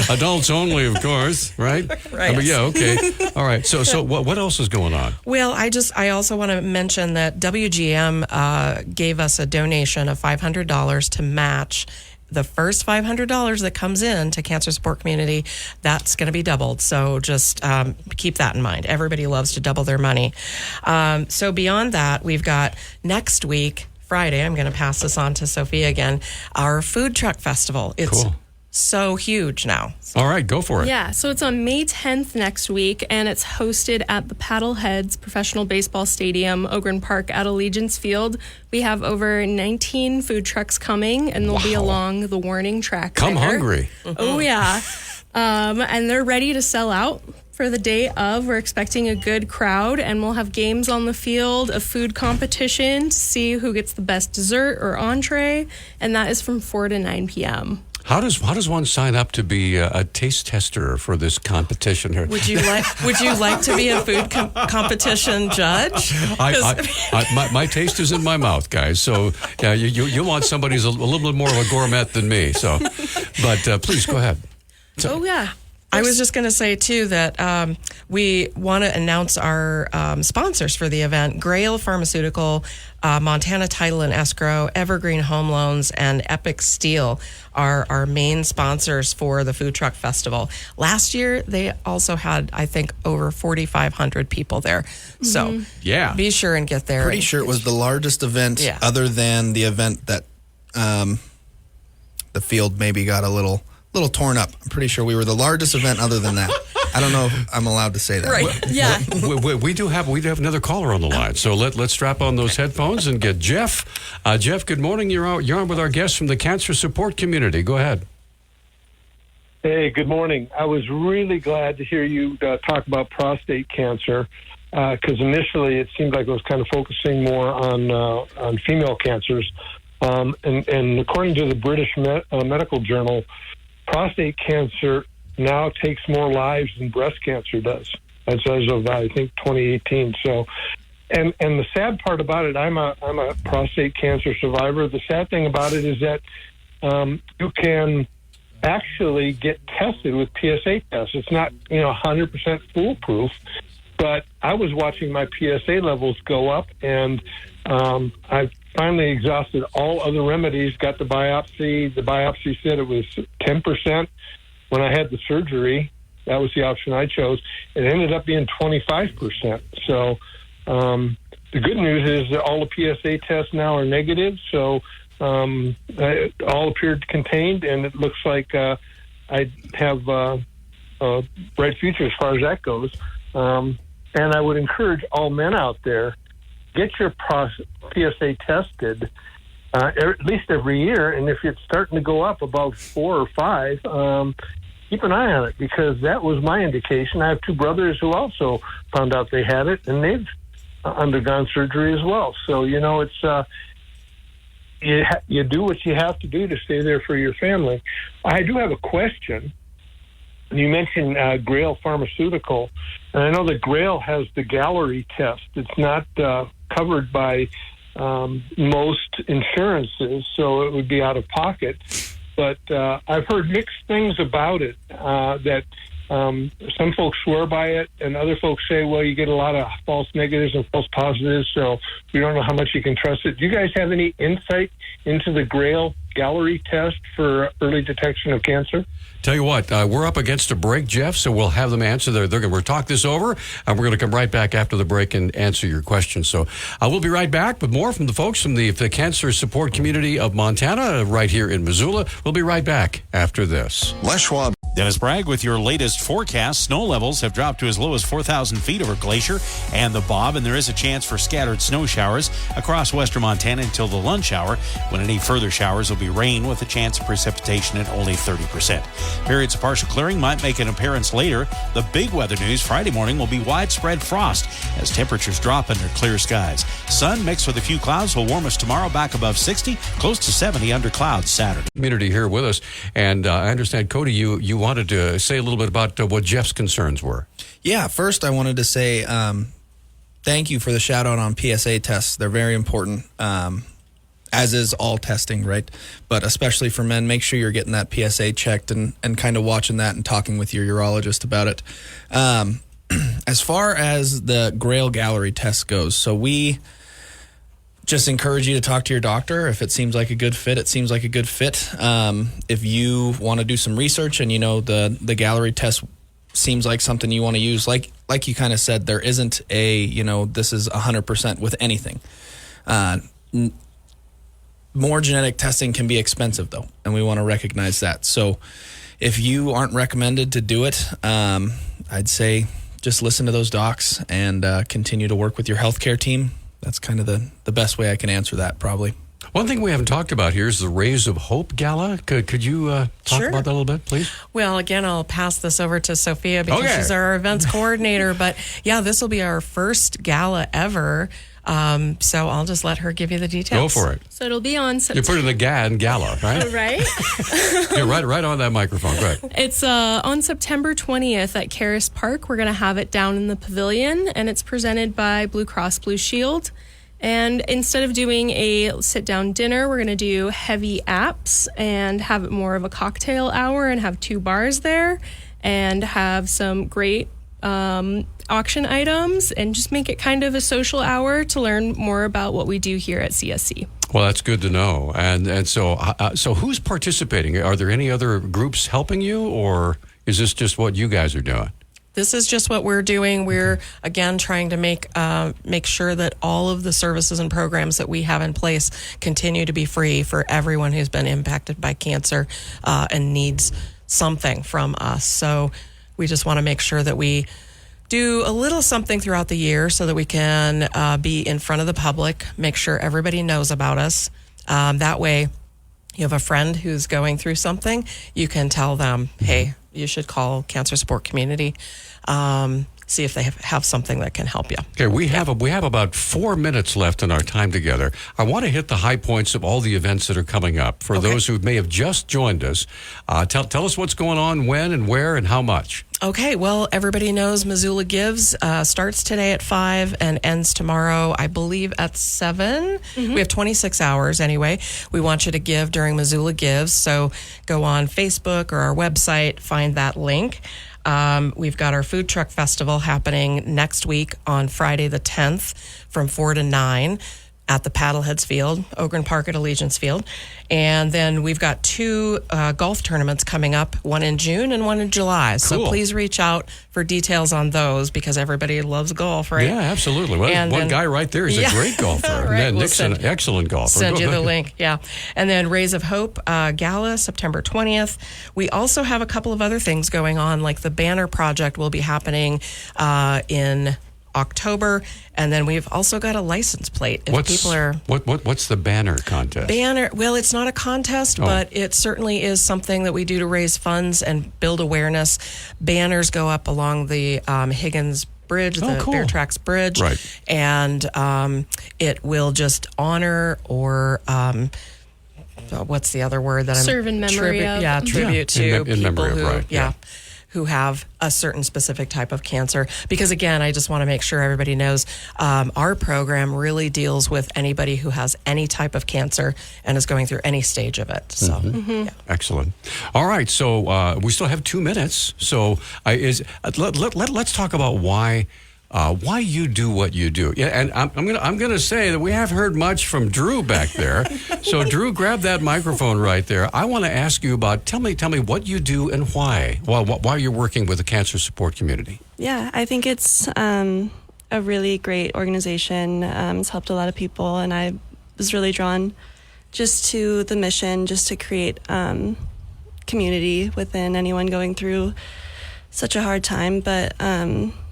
Adults only, of course, right? Right. I mean, yeah, okay. All right. So what else is going on? Well, I also want to mention that WGM gave us a donation of $500 to match the first $500 that comes in to Cancer Support Community. That's going to be doubled. So just keep that in mind. Everybody loves to double their money. So beyond that, we've got next week, Friday, I'm going to pass this on to Sophia again, our food truck festival. It's cool. So huge now. All right, go for it. Yeah, so it's on May 10th next week, and it's hosted at the Paddleheads Professional Baseball Stadium, Ogren Park at Allegiance Field. We have over 19 food trucks coming, and they'll be along the warning track. Come there. hungry. Oh, yeah. And they're ready to sell out for the day of. We're expecting a good crowd, and we'll have games on the field, a food competition to see who gets the best dessert or entree, and that is from 4 to 9 p.m. How does one sign up to be a taste tester for this competition here? Would you like to be a food competition judge? My taste is in my mouth, guys. So yeah, you want somebody who's a little bit more of a gourmet than me. So, but please go ahead. Oh yeah. I was just going to say, too, that we want to announce our sponsors for the event. Grail Pharmaceutical, Montana Title and Escrow, Evergreen Home Loans, and Epic Steel are our main sponsors for the Food Truck Festival. Last year, they also had, I think, over 4,500 people there. So yeah, be sure and get there. Pretty sure it was the largest event other than the event that the field maybe got a little torn up. I'm pretty sure we were the largest event other than that. I don't know if I'm allowed to say that. Right, yeah. We do have another caller on the line. So let's strap on those headphones and get Jeff. Jeff, good morning. You're on with our guest from the Cancer Support Community. Go ahead. Hey, good morning. I was really glad to hear you talk about prostate cancer because initially it seemed like it was kind of focusing more on female cancers. And according to the British Medical Journal, prostate cancer now takes more lives than breast cancer does. That's as of, I think, 2018. So, and the sad part about it, I'm a prostate cancer survivor. The sad thing about it is that you can actually get tested with PSA tests. It's not 100% foolproof, but I was watching my PSA levels go up, and I finally exhausted all other remedies, got the biopsy. The biopsy said it was 10%. When I had the surgery, that was the option I chose. It ended up being 25%. So the good news is that all the PSA tests now are negative. So it all appeared contained, and it looks like I have a bright future as far as that goes. And I would encourage all men out there, get your PSA tested at least every year, and if it's starting to go up above 4 or 5, keep an eye on it, because that was my indication. I have 2 brothers who also found out they had it, and they've undergone surgery as well. So, it's you do what you have to do to stay there for your family. I do have a question. You mentioned Grail Pharmaceutical, and I know that Grail has the Gallery test. It's not covered by most insurances, so it would be out of pocket. But I've heard mixed things about it, that some folks swear by it, and other folks say, well, you get a lot of false negatives and false positives, so we don't know how much you can trust it. Do you guys have any insight into the Grail Gallery test for early detection of cancer? Tell you what, we're up against a break, Jeff, so we'll have them answer. We'll talk this over, and we're going to come right back after the break and answer your questions. So we'll be right back with more from the folks from the Cancer Support Community of Montana right here in Missoula. We'll be right back after this. Les Schwab. Dennis Bragg with your latest forecast. Snow levels have dropped to as low as 4,000 feet over Glacier and the Bob, and there is a chance for scattered snow showers across western Montana until the lunch hour, when any further showers will be rain with a chance of precipitation at only 30%. Periods of partial clearing might make an appearance later. The big weather news Friday morning will be widespread frost as temperatures drop under clear skies. Sun mixed with a few clouds will warm us tomorrow back above 60, close to 70 under clouds Saturday. Community here with us, and I understand, Cody, you wanted to say a little bit about what Jeff's concerns were. Yeah, first I wanted to say thank you for the shout out on PSA tests. They're very important, as is all testing, right? But especially for men, make sure you're getting that PSA checked and kind of watching that and talking with your urologist about it. As far as the Grail Gallery test goes, so we just encourage you to talk to your doctor. If it seems like a good fit, it seems like a good fit. If you want to do some research and the gallery test seems like something you want to use, like you kind of said, there isn't a, this is 100% with anything. More genetic testing can be expensive though, and we want to recognize that. So if you aren't recommended to do it, I'd say just listen to those docs and continue to work with your healthcare team. That's kind of the best way I can answer that, probably. One thing we haven't talked about here is the Rays of Hope Gala. Could you talk about that a little bit, please? Well, again, I'll pass this over to Sophia because she's our events coordinator. But yeah, this will be our first gala ever. So I'll just let her give you the details. Go for it. So it'll be on You put it in the gala, right? Right. You're right on that microphone. Go ahead. It's on September 20th at Caris Park. We're going to have it down in the pavilion, and it's presented by Blue Cross Blue Shield. And instead of doing a sit-down dinner, we're going to do heavy apps and have it more of a cocktail hour and have 2 bars there and have some great auction items and just make it kind of a social hour to learn more about what we do here at CSC. Well, that's good to know. And so who's participating? Are there any other groups helping you, or is this just what you guys are doing? This is just what we're doing. We're, again, trying to make sure that all of the services and programs that we have in place continue to be free for everyone who's been impacted by cancer and needs something from us. So we just want to make sure that we do a little something throughout the year so that we can be in front of the public, make sure everybody knows about us. That way, you have a friend who's going through something, you can tell them, hey, you should call Cancer Support Community, see if they have something that can help you. Okay, we have about 4 minutes left in our time together. I want to hit the high points of all the events that are coming up. For those who may have just joined us, tell us what's going on, when and where and how much. Okay, well, everybody knows Missoula Gives starts today at 5 and ends tomorrow, I believe, at 7. Mm-hmm. We have 26 hours anyway. We want you to give during Missoula Gives, so go on Facebook or our website, find that link. We've got our food truck festival happening next week on Friday the 10th from 4 to 9 at the Paddleheads Field, Ogren Park at Allegiance Field. And then we've got 2 golf tournaments coming up, one in June and one in July. Cool. So please reach out for details on those because everybody loves golf, right? Yeah, absolutely. Well, one guy right there is a great golfer. Right. And Nick's an excellent golfer. Send you the link, yeah. And then Rays of Hope Gala, September 20th. We also have a couple of other things going on, like the banner project will be happening in October, and then we've also got a license plate. What's the banner contest? Well, it's not a contest, but it certainly is something that we do to raise funds and build awareness. Banners go up along the Higgins Bridge, the Bear Tracks Bridge, right. And it will just honor or what's the other word that serve in memory of? Yeah, tribute to in people memory of, who, right, who have a certain specific type of cancer. Because again, I just want to make sure everybody knows our program really deals with anybody who has any type of cancer and is going through any stage of it. So, Excellent. All right, so we still have 2 minutes. So let's talk about why you do what you do. Yeah, and I'm gonna say that we haven't heard much from Drew back there. So Drew, grab that microphone right there. I want to ask you about tell me what you do and why you're working with the Cancer Support Community. Yeah, I think it's a really great organization. It's helped a lot of people, and I was really drawn just to the mission, just to create community within anyone going through such a hard time. But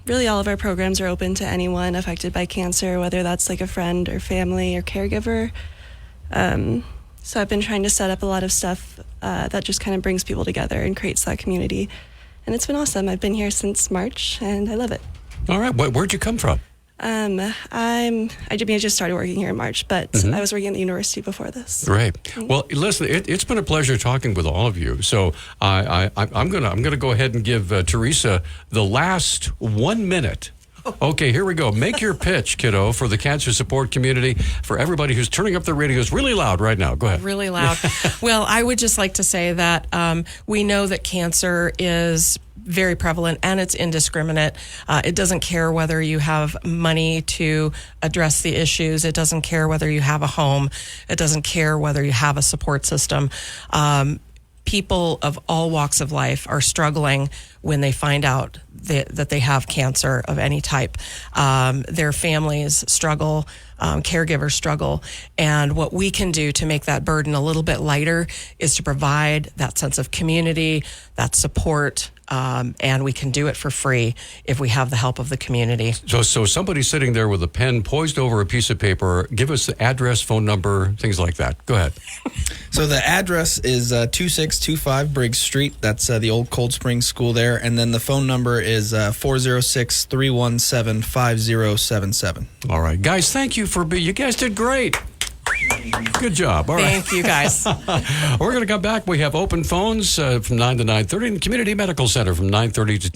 really all of our programs are open to anyone affected by cancer, whether that's like a friend or family or caregiver. So I've been trying to set up a lot of stuff that just kind of brings people together and creates that community. And it's been awesome. I've been here since March, and I love it. All right. Where'd you come from? I just started working here in March, but I was working at the university before this. Great. Well, listen, it's been a pleasure talking with all of you. So I'm gonna go ahead and give Teresa the last 1 minute Okay, here we go. Make your pitch, kiddo, for the cancer support community, for everybody who's turning up their radios really loud right now. Go ahead. Really loud. Well, I would just like to say that we know that cancer is very prevalent and it's indiscriminate. It doesn't care whether you have money to address the issues. It doesn't care whether you have a home. It doesn't care whether you have a support system. People of all walks of life are struggling when they find out that they have cancer of any type. Their families struggle, caregivers struggle, and what we can do to make that burden a little bit lighter is to provide that sense of community, that support, and we can do it for free if we have the help of the community. So somebody sitting there with a pen poised over a piece of paper, give us the address, phone number, things like that. Go ahead. So the address is 2625 Briggs Street. That's the old Cold Springs School there. And then the phone number is 406-317-5077. All right. Guys, thank you you guys did great. Good job. All right. Thank you, guys. We're going to come back. We have open phones from 9 to 9:30 and Community Medical Center from 9:30 to...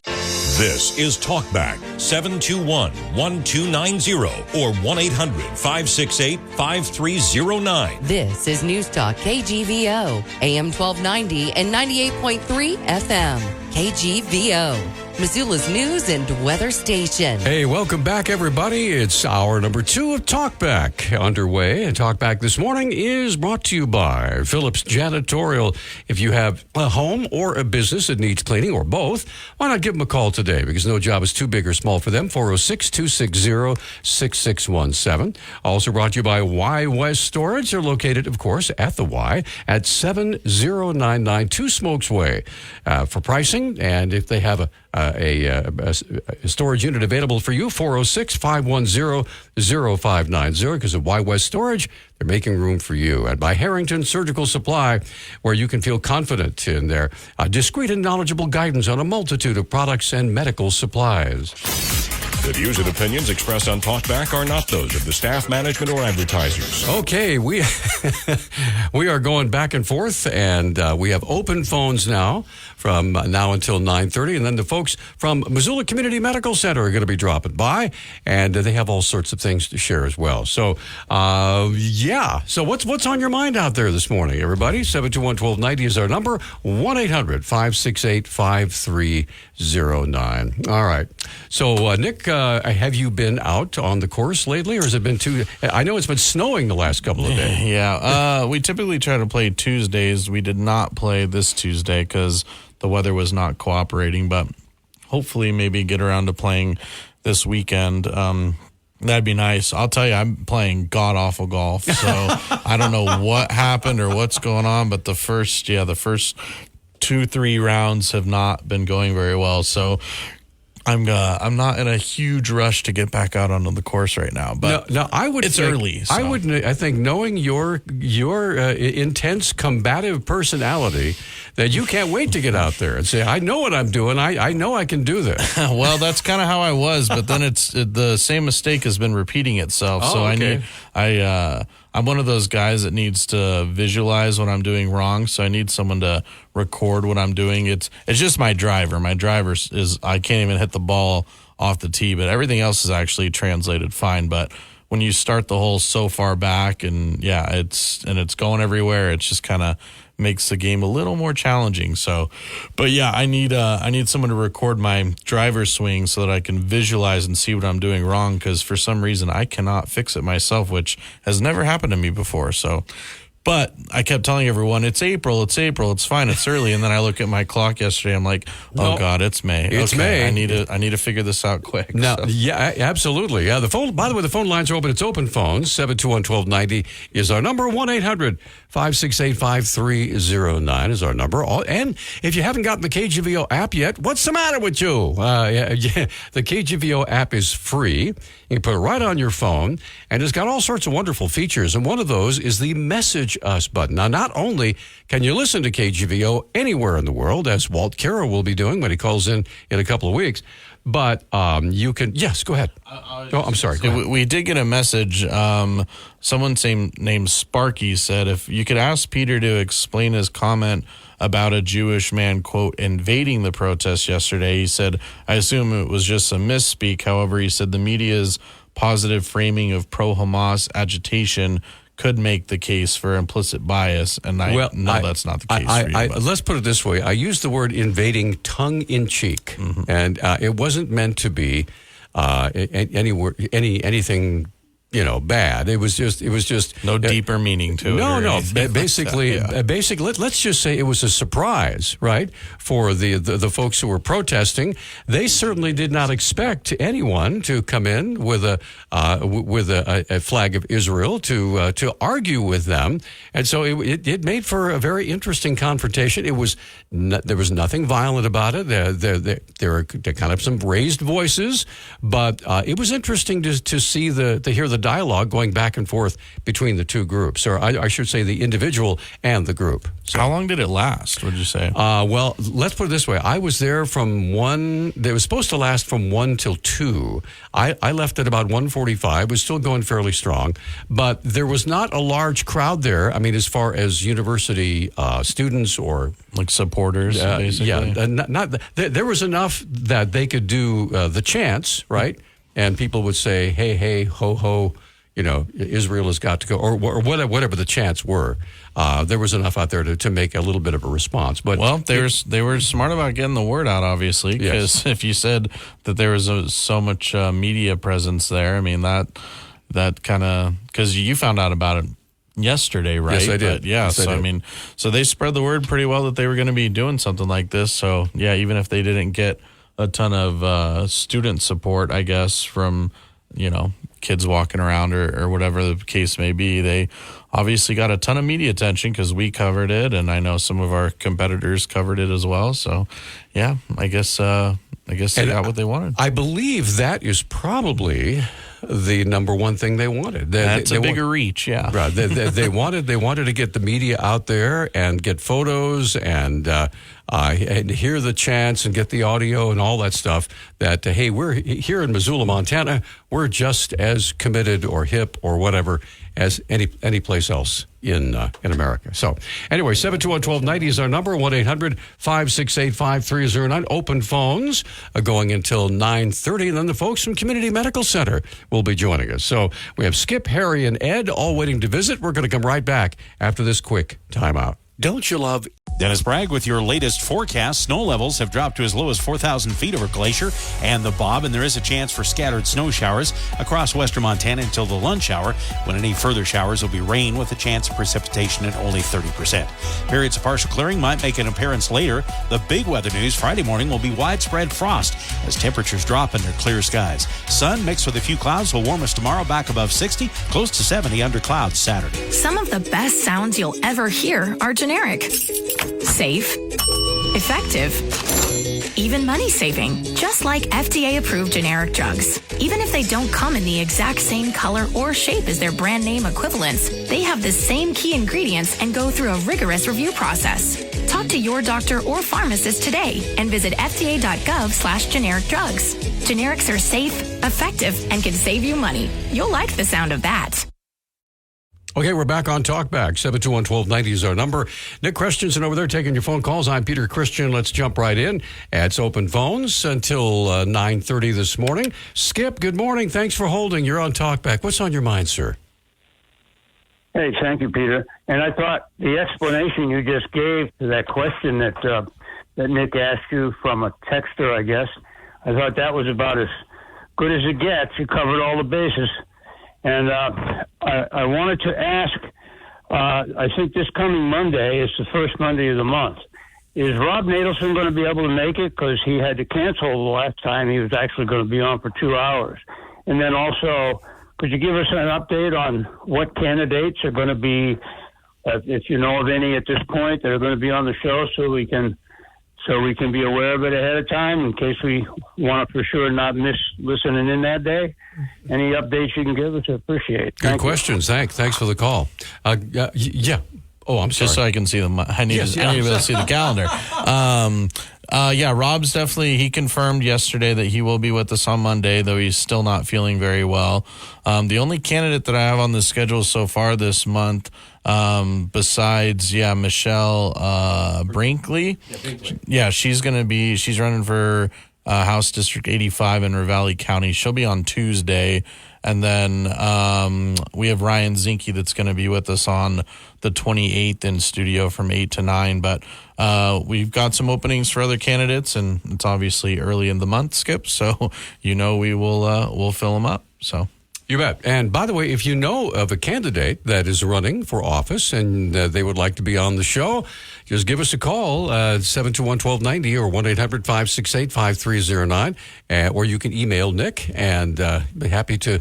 This is Talkback, 721-1290 or 1-800-568-5309. This is News Talk KGVO, AM 1290 and 98.3 FM. KGVO, Missoula's news and weather station. Hey, welcome back, everybody. It's hour number 2 of Talkback underway. And Talkback this morning is brought to you by Phillips Janitorial. If you have a home or a business that needs cleaning or both, why not give them a call today? Because no job is too big or small for them. 406-260-6617. Also brought to you by Y West Storage. They're located, of course, at the Y at 7099 Two Smokes Way. For pricing, and if they have a storage unit available for you, 406-510-0590, because of Y West Storage, they're making room for you. And by Harrington Surgical Supply, where you can feel confident in their discreet and knowledgeable guidance on a multitude of products and medical supplies. The views and opinions expressed on Talkback are not those of the staff, management, or advertisers. Okay, we are going back and forth, and we have open phones now from now until 9:30, and then the folks from Missoula Community Medical Center are going to be dropping by, and they have all sorts of things to share as well. So, So what's on your mind out there this morning, everybody? 721-1290 is our number, 1-800-568-5309. All right. So, Nick, have you been out on the course lately, or has it been I know it's been snowing the last couple of days. Yeah. We typically try to play Tuesdays. We did not play this Tuesday because the weather was not cooperating, but hopefully maybe get around to playing this weekend. That'd be nice. I'll tell you, I'm playing god-awful golf, so I don't know what happened or what's going on, but the first 2-3 rounds have not been going very well, so I'm not in a huge rush to get back out onto the course right now, but no, I would. It's early. So. I think knowing your intense combative personality, that you can't wait to get out there and say, I know what I'm doing. I know I can do this. Well, that's kind of how I was, but then the same mistake has been repeating itself. Oh, so okay. I'm one of those guys that needs to visualize what I'm doing wrong, so I need someone to record what I'm doing. It's just my driver. My driver is I can't even hit the ball off the tee, but everything else is actually translated fine. But when you start the hole so far back and it's going everywhere, it just kind of makes the game a little more challenging. So, but yeah, I need someone to record my driver's swing so that I can visualize and see what I'm doing wrong, because for some reason I cannot fix it myself, which has never happened to me before. So, but I kept telling everyone, it's April, it's fine, it's early. And then I look at my clock yesterday, I'm like, oh God, it's May. It's May. I need to figure this out quick. No, so. Yeah, absolutely. Yeah, by the way, the phone lines are open. It's open phones. 721-1290 is our number. 1-800-568-5309 is our number. And if you haven't gotten the KGVO app yet, what's the matter with you? The KGVO app is free. You can put it right on your phone, and it's got all sorts of wonderful features. And one of those is the Message Us button. Now, not only can you listen to KGVO anywhere in the world, as Walt Carroll will be doing when he calls in a couple of weeks, but you can... Yes, go ahead. I'm sorry. We did get a message someone named Sparky said, if you could ask Peter to explain his comment about a Jewish man, quote, invading the protest yesterday. He said, I assume it was just a misspeak. However, he said the media's positive framing of pro-Hamas agitation could make the case for implicit bias, and that's not the case. Let's put it this way: I used the word invading tongue in cheek, and it wasn't meant to be anything bad. It was just no deeper meaning to it. No. Basically, let's just say it was a surprise, right? For the folks who were protesting, they certainly did not expect anyone to come in with a flag of Israel to argue with them, and so it made for a very interesting confrontation. There was nothing violent about it. There were kind of some raised voices, but it was interesting to hear the dialogue going back and forth between the two groups, or I should say the individual and the group. So, how long did it last, would you say? Well, let's put it this way. I was there from 1, they were supposed to last from 1 till 2. I left at about 1:45. It was still going fairly strong, but there was not a large crowd there. I mean, as far as university students or like supporters, basically. Yeah, there was enough that they could do the chants, right? And people would say, hey, hey, ho, ho, Israel has got to go, or whatever the chants were. There was enough out there to make a little bit of a response. But they were smart about getting the word out, obviously, because if you said that there was so much media presence there, I mean, that kind of, because you found out about it yesterday, right? Yes, I did. But, I mean, so they spread the word pretty well that they were going to be doing something like this. So, yeah, even if they didn't get a ton of student support, I guess, from, kids walking around or whatever the case may be, they obviously got a ton of media attention because we covered it, and I know some of our competitors covered it as well. So, yeah, I guess they got what they wanted. I believe that is probably the number one thing they wanted. That's a bigger reach, yeah. Right. They wanted to get the media out there and get photos and hear the chants and get the audio and all that stuff. That hey, we're here in Missoula, Montana. We're just as committed or hip or whatever as any place else in America. So anyway, 721-1290 is our number. 1-800-568-5309. Open phones going until 9:30, and then the folks from Community Medical Center will be joining us. So we have Skip, Harry, and Ed all waiting to visit. We're going to come right back after this quick timeout. Don't you love... Dennis Bragg with your latest forecast. Snow levels have dropped to as low as 4,000 feet over Glacier and the Bob, and there is a chance for scattered snow showers across western Montana until the lunch hour, when any further showers will be rain with a chance of precipitation at only 30%. Periods of partial clearing might make an appearance later. The big weather news Friday morning will be widespread frost as temperatures drop under clear skies. Sun mixed with a few clouds will warm us tomorrow back above 60, close to 70 under clouds Saturday. Some of the best sounds you'll ever hear are generic. Safe, effective, even money-saving, just like FDA-approved generic drugs. Even if they don't come in the exact same color or shape as their brand name equivalents, they have the same key ingredients and go through a rigorous review process. Talk to your doctor or pharmacist today and visit fda.gov/generic drugs. Generics are safe, effective, and can save you money. You'll like the sound of that. Okay, we're back on Talkback. 721-1290 is our number. Nick Christensen over there taking your phone calls. I'm Peter Christian. Let's jump right in. It's open phones until 9:30 this morning. Skip, good morning. Thanks for holding. You're on Talkback. What's on your mind, sir? Hey, thank you, Peter. And I thought the explanation you just gave to that question that Nick asked you from a texter, I guess, I thought that was about as good as it gets. You covered all the bases. And I wanted to ask, I think this coming Monday is the first Monday of the month. Is Rob Nadelson going to be able to make it? Because he had to cancel the last time. He was actually going to be on for 2 hours. And then also, could you give us an update on what candidates are going to be, if you know of any at this point, that are going to be on the show so we can be aware of it ahead of time in case we want to for sure not miss listening in that day? Any updates you can give us, I appreciate. Good questions. Thanks for the call. Yeah. Oh, I'm sorry. Just so I can see them. I need to be able to see the calendar. Yeah, Rob's he confirmed yesterday that he will be with us on Monday, though he's still not feeling very well. The only candidate that I have on the schedule so far this month, besides, Michelle Brinkley. Yeah, she's running for House District 85 in Ravalli County. She'll be on Tuesday. And then we have Ryan Zinke that's going to be with us on the 28th in studio from 8 to 9. But we've got some openings for other candidates, and it's obviously early in the month, Skip. So, we will we'll fill them up. So. You bet. And by the way, if you know of a candidate that is running for office and they would like to be on the show, just give us a call, 721-1290 or 1-800-568-5309. Or you can email Nick and be happy to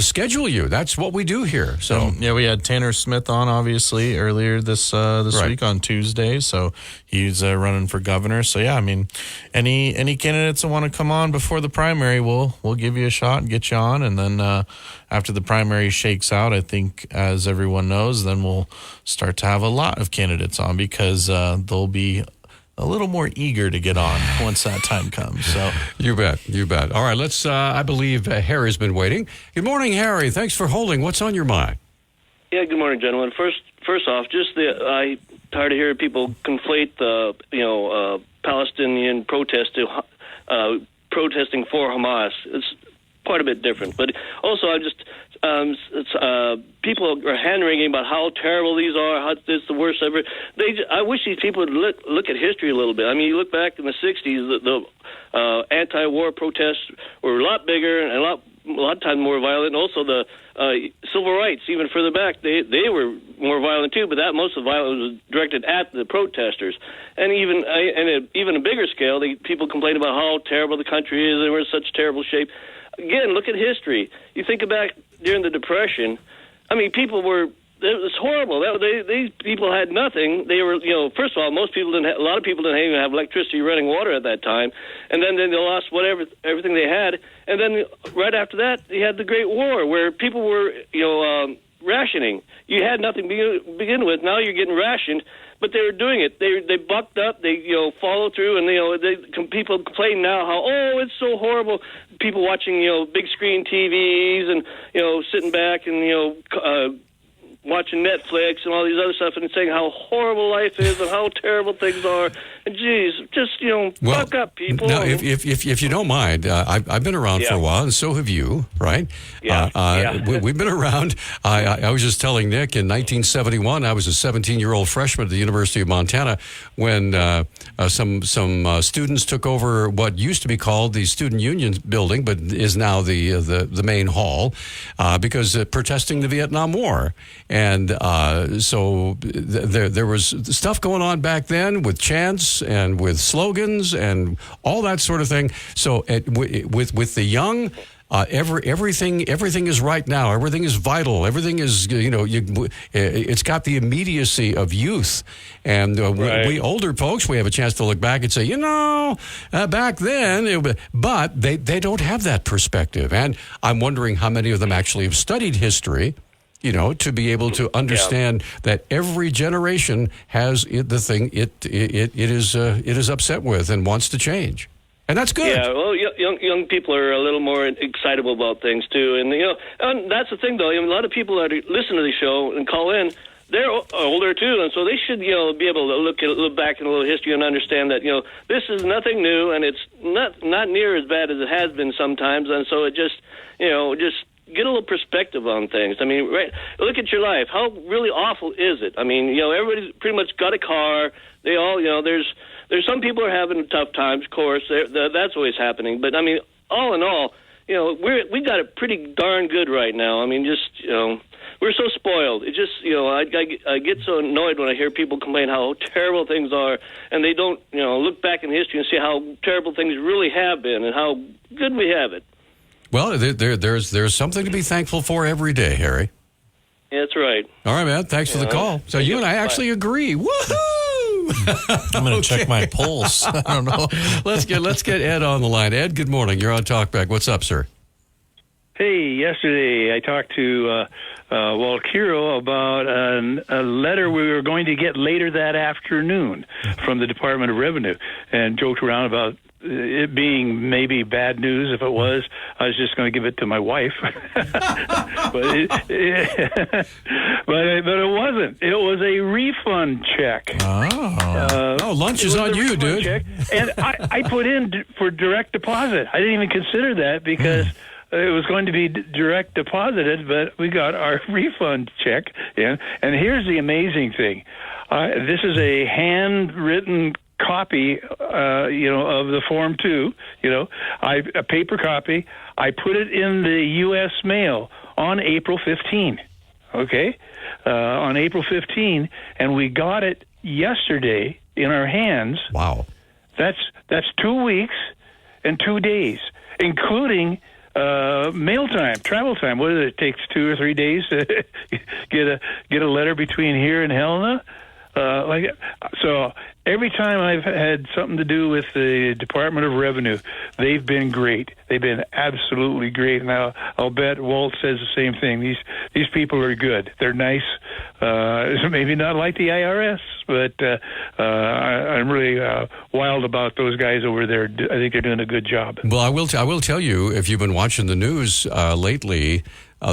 schedule you. That's what we do here. So we had Tanner Smith on, obviously, earlier this week on Tuesday. So he's running for governor. So, any candidates that want to come on before the primary, we'll give you a shot and get you on. And then after the primary shakes out, I think, as everyone knows, then we'll start to have a lot of candidates on because they'll be a little more eager to get on once that time comes. So You bet. All right, let's, I believe Harry's been waiting. Good morning, Harry. Thanks for holding. What's on your mind? Yeah, good morning, gentlemen. First off, I tired of hearing people conflate the, Palestinian protest to protesting for Hamas. It's quite a bit different. But also, people are hand-wringing about how terrible these are, how it's the worst ever. I wish these people would look at history a little bit. I mean, you look back in the 60s, the anti-war protests were a lot bigger and a lot of times more violent. Also, the civil rights, even further back, they were more violent too, but most of the violence was directed at the protesters. And even a bigger scale, people complain about how terrible the country is and we're in such terrible shape. Again, look at history. You think back during the Depression. I mean, it was horrible. These people had nothing. They were, first of all, a lot of people didn't even have electricity, running water at that time. And then they lost everything they had. And then right after that, you had the Great War, where people were, rationing. You had nothing to begin with. Now you're getting rationed. But they were doing it. They bucked up. They followed through, and people complain now how it's so horrible. People watching big screen TVs and sitting back and watching Netflix and all these other stuff and saying how horrible life is and how terrible things are. And geez, just buck up, people. Now, if you don't mind, I've been around for a while, and so have you, right? We've been around. I was just telling Nick, in 1971, I was a 17-year-old freshman at the University of Montana when some students took over what used to be called the Student Union building, but is now the main hall, because protesting the Vietnam War. And so there was stuff going on back then with chants and with slogans and all that sort of thing. So with the young, everything is right now. Everything is vital. Everything is, it's got the immediacy of youth. And we older folks, we have a chance to look back and say, back then, but they don't have that perspective. And I'm wondering how many of them actually have studied history, to be able to understand that every generation has the thing it is upset with and wants to change. And that's good. Yeah, well, young people are a little more excitable about things too, and and that's the thing though. A lot of people that listen to the show and call in, they're older too, and so they should be able to look back in a little history and understand that this is nothing new, and it's not near as bad as it has been sometimes, and so it just get a little perspective on things. I mean, look at your life. How really awful is it? I mean, everybody's pretty much got a car. They all, there's some people are having tough times, of course. That's always happening. But I mean, all in all, we got it pretty darn good right now. I mean, we're so spoiled. It just, I get so annoyed when I hear people complain how terrible things are, and they don't, look back in history and see how terrible things really have been and how good we have it. Well, there's something to be thankful for every day, Harry. Yeah, that's right. All right, man. Thanks for the call. So you and I actually agree. Woohoo! I'm going to check my pulse. I don't know. Let's get Ed on the line. Ed, good morning. You're on Talkback. What's up, sir? Hey, yesterday I talked to Walkiro about a letter we were going to get later that afternoon from the Department of Revenue, and joked around about it being maybe bad news. If it was, I was just going to give it to my wife. but it wasn't. It was a refund check. Lunch is on you, dude. Check, and I put in for direct deposit. I didn't even consider that because it was going to be direct deposited, but we got our refund check in. And here's the amazing thing. This is a handwritten copy, of the Form 2, a paper copy. I put it in the U.S. mail on April 15, on April 15, and we got it yesterday in our hands. Wow. That's 2 weeks and 2 days, including mail time, travel time. What is it? It takes 2 or 3 days to get a letter between here and Helena. So every time I've had something to do with the Department of Revenue, they've been great. They've been absolutely great. Now, I'll bet Walt says the same thing. These people are good. They're nice. Maybe not like the IRS, but I'm really wild about those guys over there. I think they're doing a good job. Well, I will tell you, if you've been watching the news lately,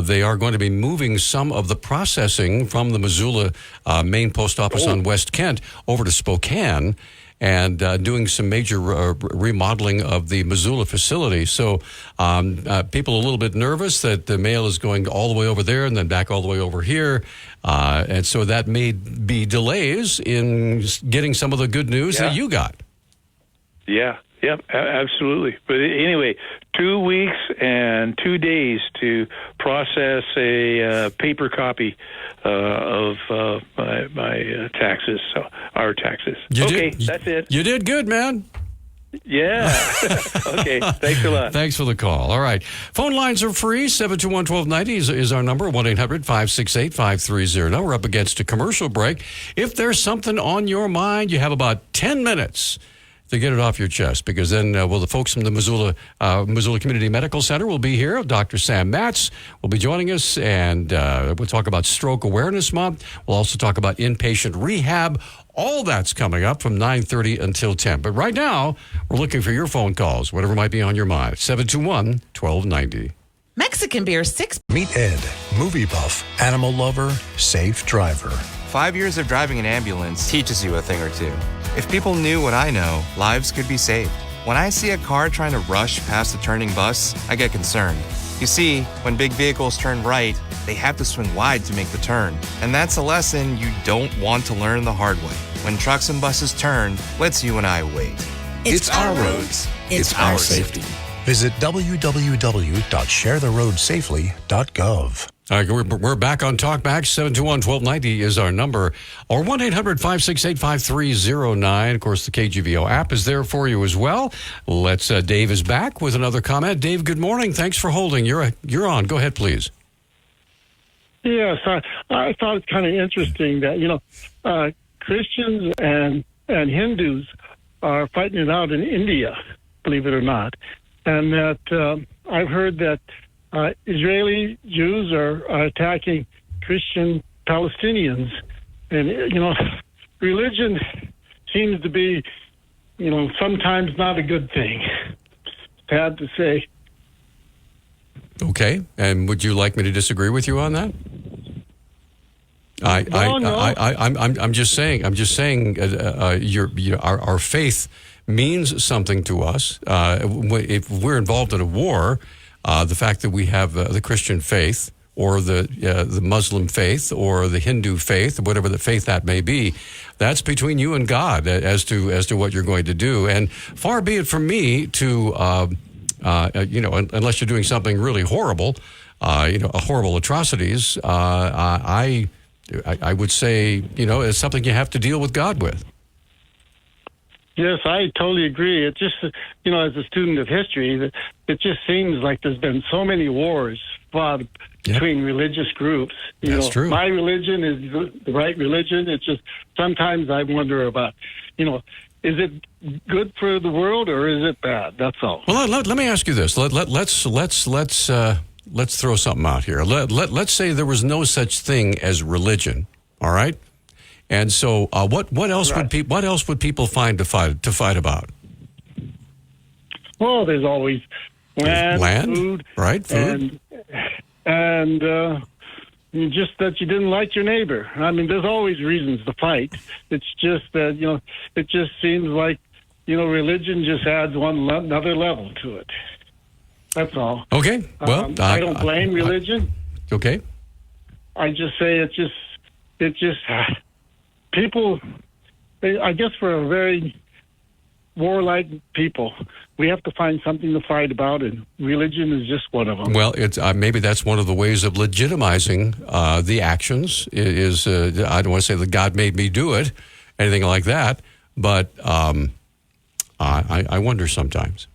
they are going to be moving some of the processing from the Missoula main post office on West Kent over to Spokane, and doing some major remodeling of the Missoula facility. So people are a little bit nervous that the mail is going all the way over there and then back all the way over here. And so that may be delays in getting some of the good news that you got. Yeah. Yep, absolutely. But anyway, 2 weeks and 2 days to process a paper copy of my taxes, so our taxes. That's it. You did good, man. Yeah. Okay, thanks a lot. Thanks for the call. All right. Phone lines are free. 721-1290 is our number, 1-800-568-5309. Now we're up against a commercial break. If there's something on your mind, you have about 10 minutes to get it off your chest, because then the folks from the Missoula Community Medical Center will be here. Dr. Sam Matz will be joining us, and we'll talk about Stroke Awareness Month. We'll also talk about inpatient rehab. All that's coming up from 9:30 until 10. But right now, we're looking for your phone calls, whatever might be on your mind. 721-1290. Mexican beer 6. Meet Ed, movie buff, animal lover, safe driver. 5 years of driving an ambulance teaches you a thing or two. If people knew what I know, lives could be saved. When I see a car trying to rush past a turning bus, I get concerned. You see, when big vehicles turn right, they have to swing wide to make the turn. And that's a lesson you don't want to learn the hard way. When trucks and buses turn, let's you and I wait. It's our roads. It's our safety. Visit www.sharetheroadsafely.gov. All right, we're back on Talkback. 721-1290 is our number, or 1-800-568-5309. Of course, the KGVO app is there for you as well. Dave is back with another comment. Dave, good morning. Thanks for holding. You're on. Go ahead, please. Yes, I thought it kind of interesting that, Christians and Hindus are fighting it out in India, believe it or not. And that I've heard that Israeli Jews are attacking Christian Palestinians. And, religion seems to be, sometimes not a good thing. Sad to say. Okay. And would you like me to disagree with you on that? I'm just saying. Our faith means something to us. If we're involved in a war, the fact that we have the Christian faith or the Muslim faith or the Hindu faith, whatever the faith that may be, that's between you and God as to what you're going to do. And far be it from me to, unless you're doing something really horrible, horrible atrocities, I would say, it's something you have to deal with God with. Yes, I totally agree. It just, as a student of history, it just seems like there's been so many wars fought between religious groups. That's true. My religion is the right religion. It's just sometimes I wonder about, is it good for the world or is it bad? That's all. Well, let me ask you this. Let's let's throw something out here. Let's say there was no such thing as religion. All right. And so, what else would people find to fight about? Well, there's always land, food, right? Food, and just that you didn't like your neighbor. I mean, there's always reasons to fight. It's just that it just seems like religion just adds another level to it. That's all. Okay. Well, I don't blame religion. Okay. I just say it just people. I guess we're a very warlike people. We have to find something to fight about, and religion is just one of them. Well, it's maybe that's one of the ways of legitimizing the actions. Is I don't want to say that God made me do it, anything like that, but I wonder sometimes.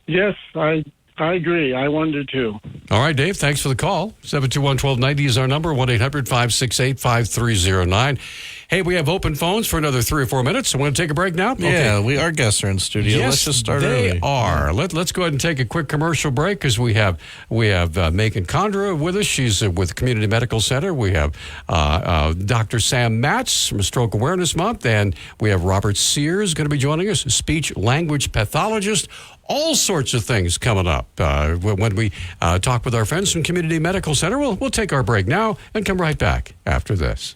Yes, I agree. I wonder too. All right, Dave, thanks for the call. 721-1290 is our number, 1-800-568-5309. Hey, we have open phones for another 3 or 4 minutes. I want to take a break now? Yeah, our guests are in studio. Yes, let's just start they early. are. Let's go ahead and take a quick commercial break because we have Megan Condra with us. She's with Community Medical Center. We have Dr. Sam Matz from Stroke Awareness Month, and we have Robert Sears going to be joining us, speech language pathologist. All sorts of things coming up when we talk with our friends from Community Medical Center. We'll take our break now and come right back after this.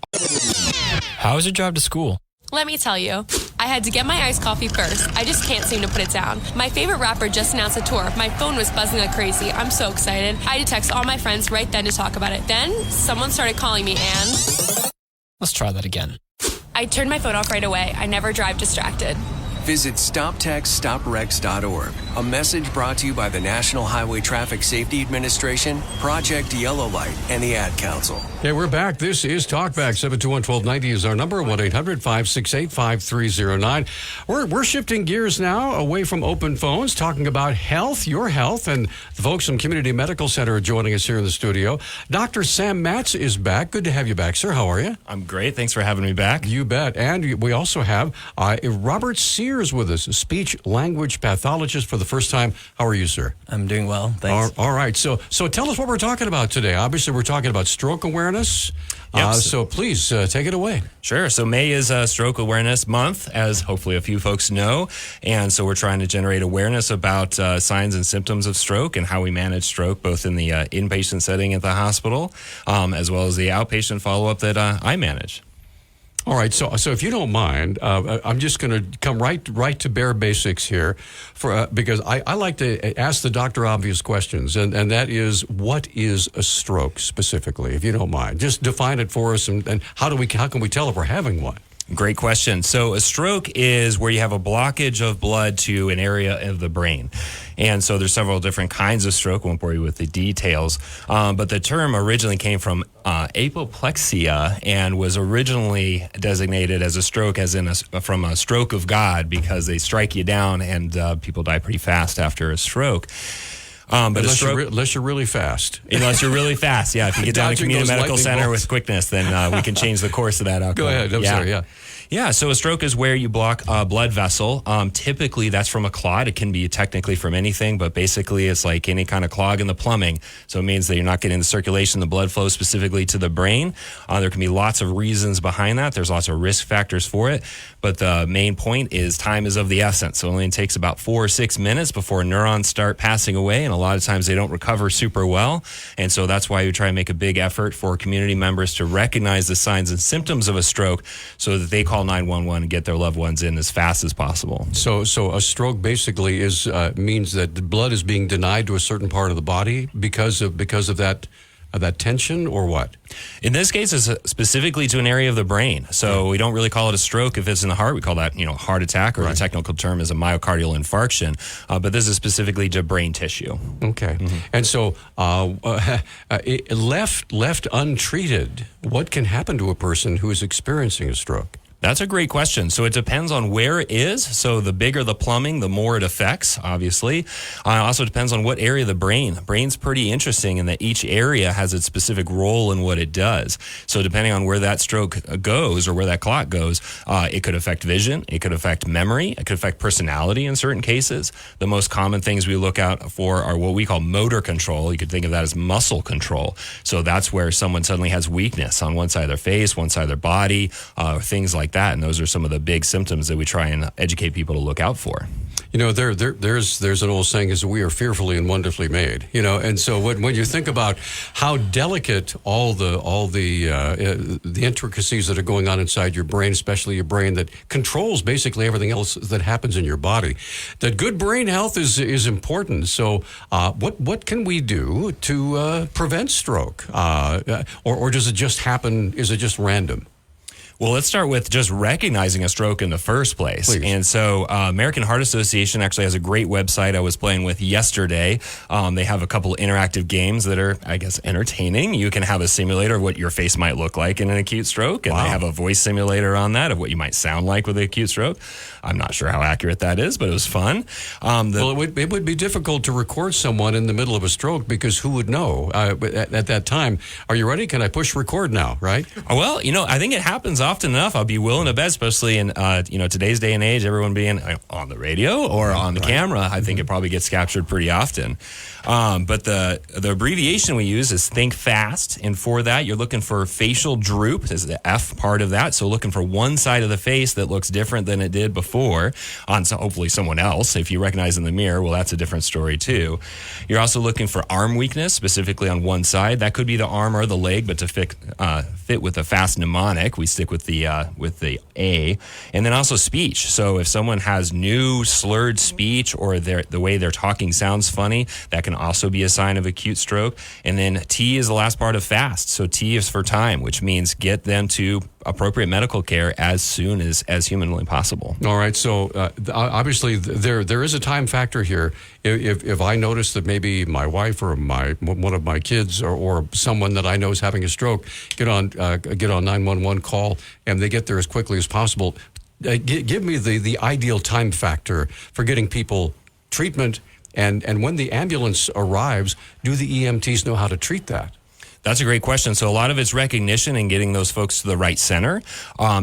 How is your drive to school? Let me tell you, I had to get my iced coffee first. I just can't seem to put it down. My favorite rapper just announced a tour. My phone was buzzing like crazy. I'm so excited. I had to text all my friends right then to talk about it. Then someone started calling me and... Let's try that again. I turned my phone off right away. I never drive distracted. Visit StopTextStopWrecks.org. A message brought to you by the National Highway Traffic Safety Administration, Project Yellow Light, and the Ad Council. Okay, we're back. This is Talkback. 721-1290 is our number, 1-800-568-5309. We're shifting gears now away from open phones, talking about health, your health, and the folks from Community Medical Center are joining us here in the studio. Dr. Sam Matz is back. Good to have you back, sir. How are you? I'm great. Thanks for having me back. You bet. And we also have Robert Sears with us, a speech language pathologist for the first time. How are you, sir? I'm doing well. Thanks. All right. So tell us what we're talking about today. Obviously, we're talking about stroke awareness. Yep. So please take it away. Sure. So May is Stroke Awareness Month, as hopefully a few folks know. And so we're trying to generate awareness about signs and symptoms of stroke and how we manage stroke, both in the inpatient setting at the hospital, as well as the outpatient follow-up that I manage. All right, so if you don't mind, I'm just going to come right to bare basics here, because I like to ask the doctor obvious questions, and that is, what is a stroke specifically, if you don't mind? Just define it for us, and how can we tell if we're having one? Great question. So a stroke is where you have a blockage of blood to an area of the brain. And so there's several different kinds of stroke. Won't bore you with the details. But the term originally came from apoplexia and was originally designated as a stroke, as in from a stroke of God, because they strike you down and people die pretty fast after a stroke. But unless you're really fast. Unless you're really fast, yeah. If you get down to Community Medical Center with quickness, then we can change the course of that outcome. Go ahead. I'm sorry, yeah. Yeah, so a stroke is where you block a blood vessel. Typically, that's from a clot. It can be technically from anything, but basically it's like any kind of clog in the plumbing. So it means that you're not getting the circulation, the blood flow specifically to the brain. There can be lots of reasons behind that. There's lots of risk factors for it. But the main point is time is of the essence. So it only takes about 4 or 6 minutes before neurons start passing away, and a lot of times they don't recover super well. And so that's why we try and make a big effort for community members to recognize the signs and symptoms of a stroke so that they call 911 and get their loved ones in as fast as possible. So a stroke basically means that the blood is being denied to a certain part of the body because of that tension, or what? In this case, it's specifically to an area of the brain. So we don't really call it a stroke if it's in the heart. We call that, heart attack, or the technical term is a myocardial infarction. But this is specifically to brain tissue. Okay. Mm-hmm. And so left untreated, what can happen to a person who is experiencing a stroke? That's a great question. So it depends on where it is. So the bigger the plumbing, the more it affects, obviously. Also depends on what area of the brain. The brain's pretty interesting in that each area has its specific role in what it does. So depending on where that stroke goes or where that clot goes, it could affect vision, it could affect memory, it could affect personality in certain cases. The most common things we look out for are what we call motor control. You could think of that as muscle control. So that's where someone suddenly has weakness on one side of their face, one side of their body, things like that. And those are some of the big symptoms that we try and educate people to look out for. You know, there's an old saying is we are fearfully and wonderfully made. You know, and so when you think about how delicate all the intricacies that are going on inside your brain, especially your brain that controls basically everything else that happens in your body, that good brain health is important. So what can we do to prevent stroke, or does it just happen? Is it just random? Well, let's start with just recognizing a stroke in the first place. Please. And so American Heart Association actually has a great website I was playing with yesterday. They have a couple interactive games that are, I guess, entertaining. You can have a simulator of what your face might look like in an acute stroke. And They have a voice simulator on that of what you might sound like with an acute stroke. I'm not sure how accurate that is, but it was fun. Well, it would be difficult to record someone in the middle of a stroke because who would know at that time? Are you ready? Can I push record now, right? Well, I think it happens often enough. I'll be willing to bet, especially in today's day and age, everyone being on the radio or on the camera, I think it probably gets captured pretty often. But the abbreviation we use is think fast, and for that you're looking for facial droop is the F part of that. So looking for one side of the face that looks different than it did before on hopefully someone else. If you recognize in the mirror, well, that's a different story too. You're also looking for arm weakness, specifically on one side. That could be the arm or the leg, but to fit with a fast mnemonic, we stick with the A. And then also speech. So if someone has new slurred speech or the way they're talking sounds funny, that can also be a sign of acute stroke. And then T is the last part of fast. So T is for time, which means get them to appropriate medical care as soon as humanly possible. All right. So obviously there is a time factor here. If I notice that maybe my wife or one of my kids or someone that I know is having a stroke, get on 911 call and they get there as quickly as possible. Give me the ideal time factor for getting people treatment, and when the ambulance arrives, do the EMTs know how to treat that? That's a great question. So a lot of it's recognition and getting those folks to the right center.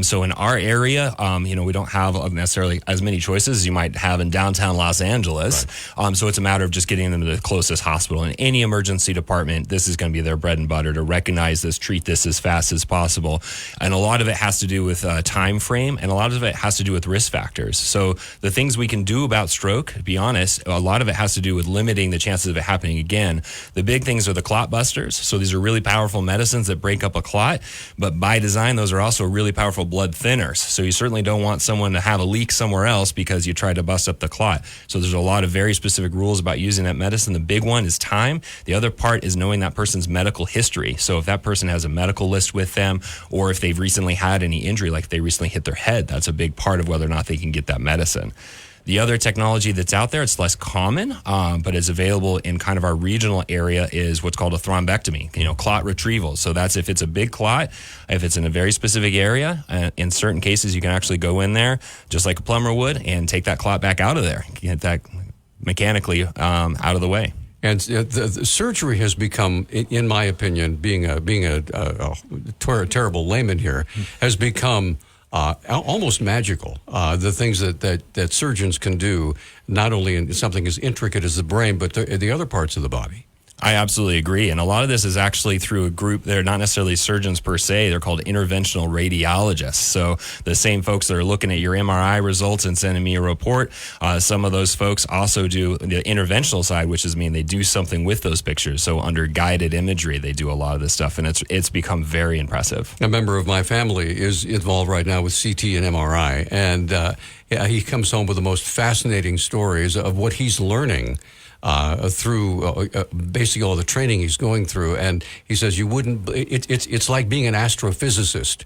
So in our area, we don't have necessarily as many choices as you might have in downtown Los Angeles. Right. So it's a matter of just getting them to the closest hospital. In any emergency department, this is going to be their bread and butter to recognize this, treat this as fast as possible. And a lot of it has to do with time frame, and a lot of it has to do with risk factors. So the things we can do about stroke, to be honest, a lot of it has to do with limiting the chances of it happening again. The big things are the clot busters. So these are really powerful medicines that break up a clot, but by design, those are also really powerful blood thinners. So you certainly don't want someone to have a leak somewhere else because you tried to bust up the clot. So there's a lot of very specific rules about using that medicine. The big one is time. The other part is knowing that person's medical history. So if that person has a medical list with them, or if they've recently had any injury, like they recently hit their head, that's a big part of whether or not they can get that medicine. The other technology that's out there, it's less common, but is available in kind of our regional area, is what's called a thrombectomy, clot retrieval. So that's if it's a big clot, if it's in a very specific area. In certain cases, you can actually go in there, just like a plumber would, and take that clot back out of there, get that mechanically out of the way. And the surgery has become, in my opinion, being a terrible layman here, has become almost magical. The things that surgeons can do, not only in something as intricate as the brain, but the other parts of the body. I absolutely agree. And a lot of this is actually through a group. They're not necessarily surgeons per se. They're called interventional radiologists. So the same folks that are looking at your MRI results and sending me a report, some of those folks also do the interventional side, which is mean they do something with those pictures. So under guided imagery, they do a lot of this stuff, and it's become very impressive. A member of my family is involved right now with CT and MRI, and he comes home with the most fascinating stories of what he's learning through basically all the training he's going through. And he says it's like being an astrophysicist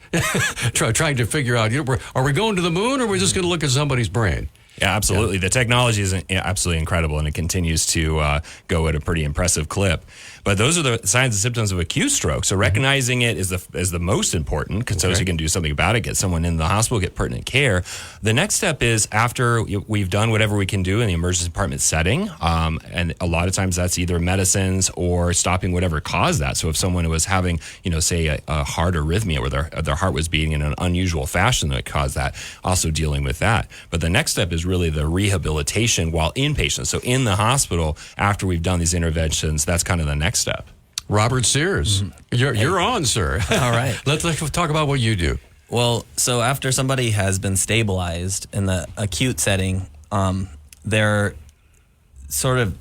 trying to figure out, are we going to the moon, or are we just going to look at somebody's brain? Yeah, absolutely. Yeah. The technology is absolutely incredible, and it continues to go at a pretty impressive clip. But those are the signs and symptoms of acute stroke. So recognizing it is the most important, because so you can do something about it, get someone in the hospital, get pertinent care. The next step is after we've done whatever we can do in the emergency department setting, and a lot of times that's either medicines or stopping whatever caused that. So if someone was having, say a heart arrhythmia where their heart was beating in an unusual fashion that caused that, also dealing with that. But the next step is really the rehabilitation while inpatient. So in the hospital, after we've done these interventions, that's kind of the next step. Robert Sears, you're on, sir. All right. Let's talk about what you do. Well, so after somebody has been stabilized in the acute setting, they're sort of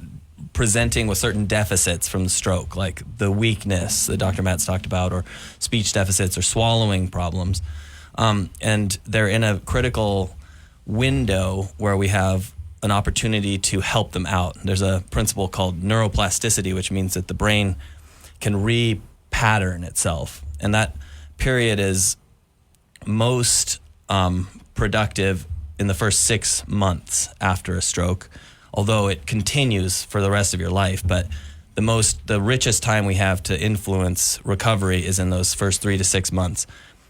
presenting with certain deficits from the stroke, like the weakness that Dr. Matz talked about, or speech deficits or swallowing problems. And they're in a critical window where we have an opportunity to help them out. There's a principle called neuroplasticity, which means that the brain can re-pattern itself. And that period is most productive in the first 6 months after a stroke, although it continues for the rest of your life. But the richest time we have to influence recovery is in those first 3 to 6 months.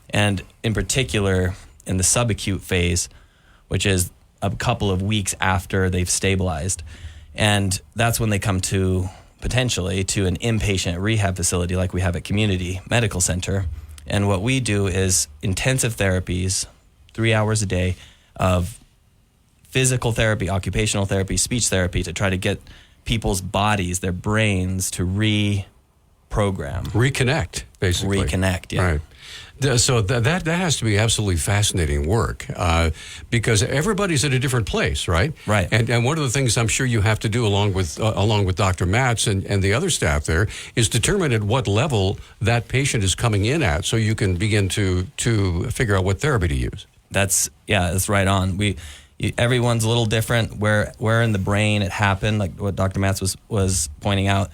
And in particular, in the subacute phase, which is a couple of weeks after they've stabilized. And that's when they come potentially to an inpatient rehab facility like we have at Community Medical Center. And what we do is intensive therapies, 3 hours a day of physical therapy, occupational therapy, speech therapy, to try to get people's bodies, their brains, to reprogram. Reconnect, basically. Reconnect, yeah. Right. So that has to be absolutely fascinating work, because everybody's at a different place, right? Right. And one of the things I'm sure you have to do along with Dr. Matz and the other staff there is determine at what level that patient is coming in at, so you can begin to figure out what therapy to use. That's right on. Everyone's a little different. Where in the brain it happened, like what Dr. Matz was pointing out,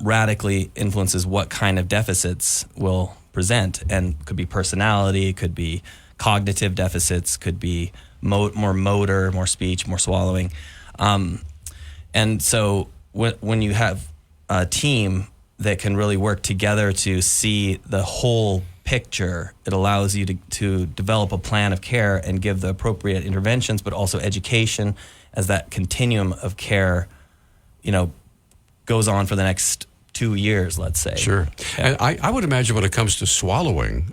radically influences what kind of deficits will present, and could be personality, could be cognitive deficits, could be more motor, more speech, more swallowing. And so when you have a team that can really work together to see the whole picture, it allows you to develop a plan of care and give the appropriate interventions, but also education as that continuum of care, goes on for the next 2 years, let's say. Sure. Yeah. And I would imagine when it comes to swallowing,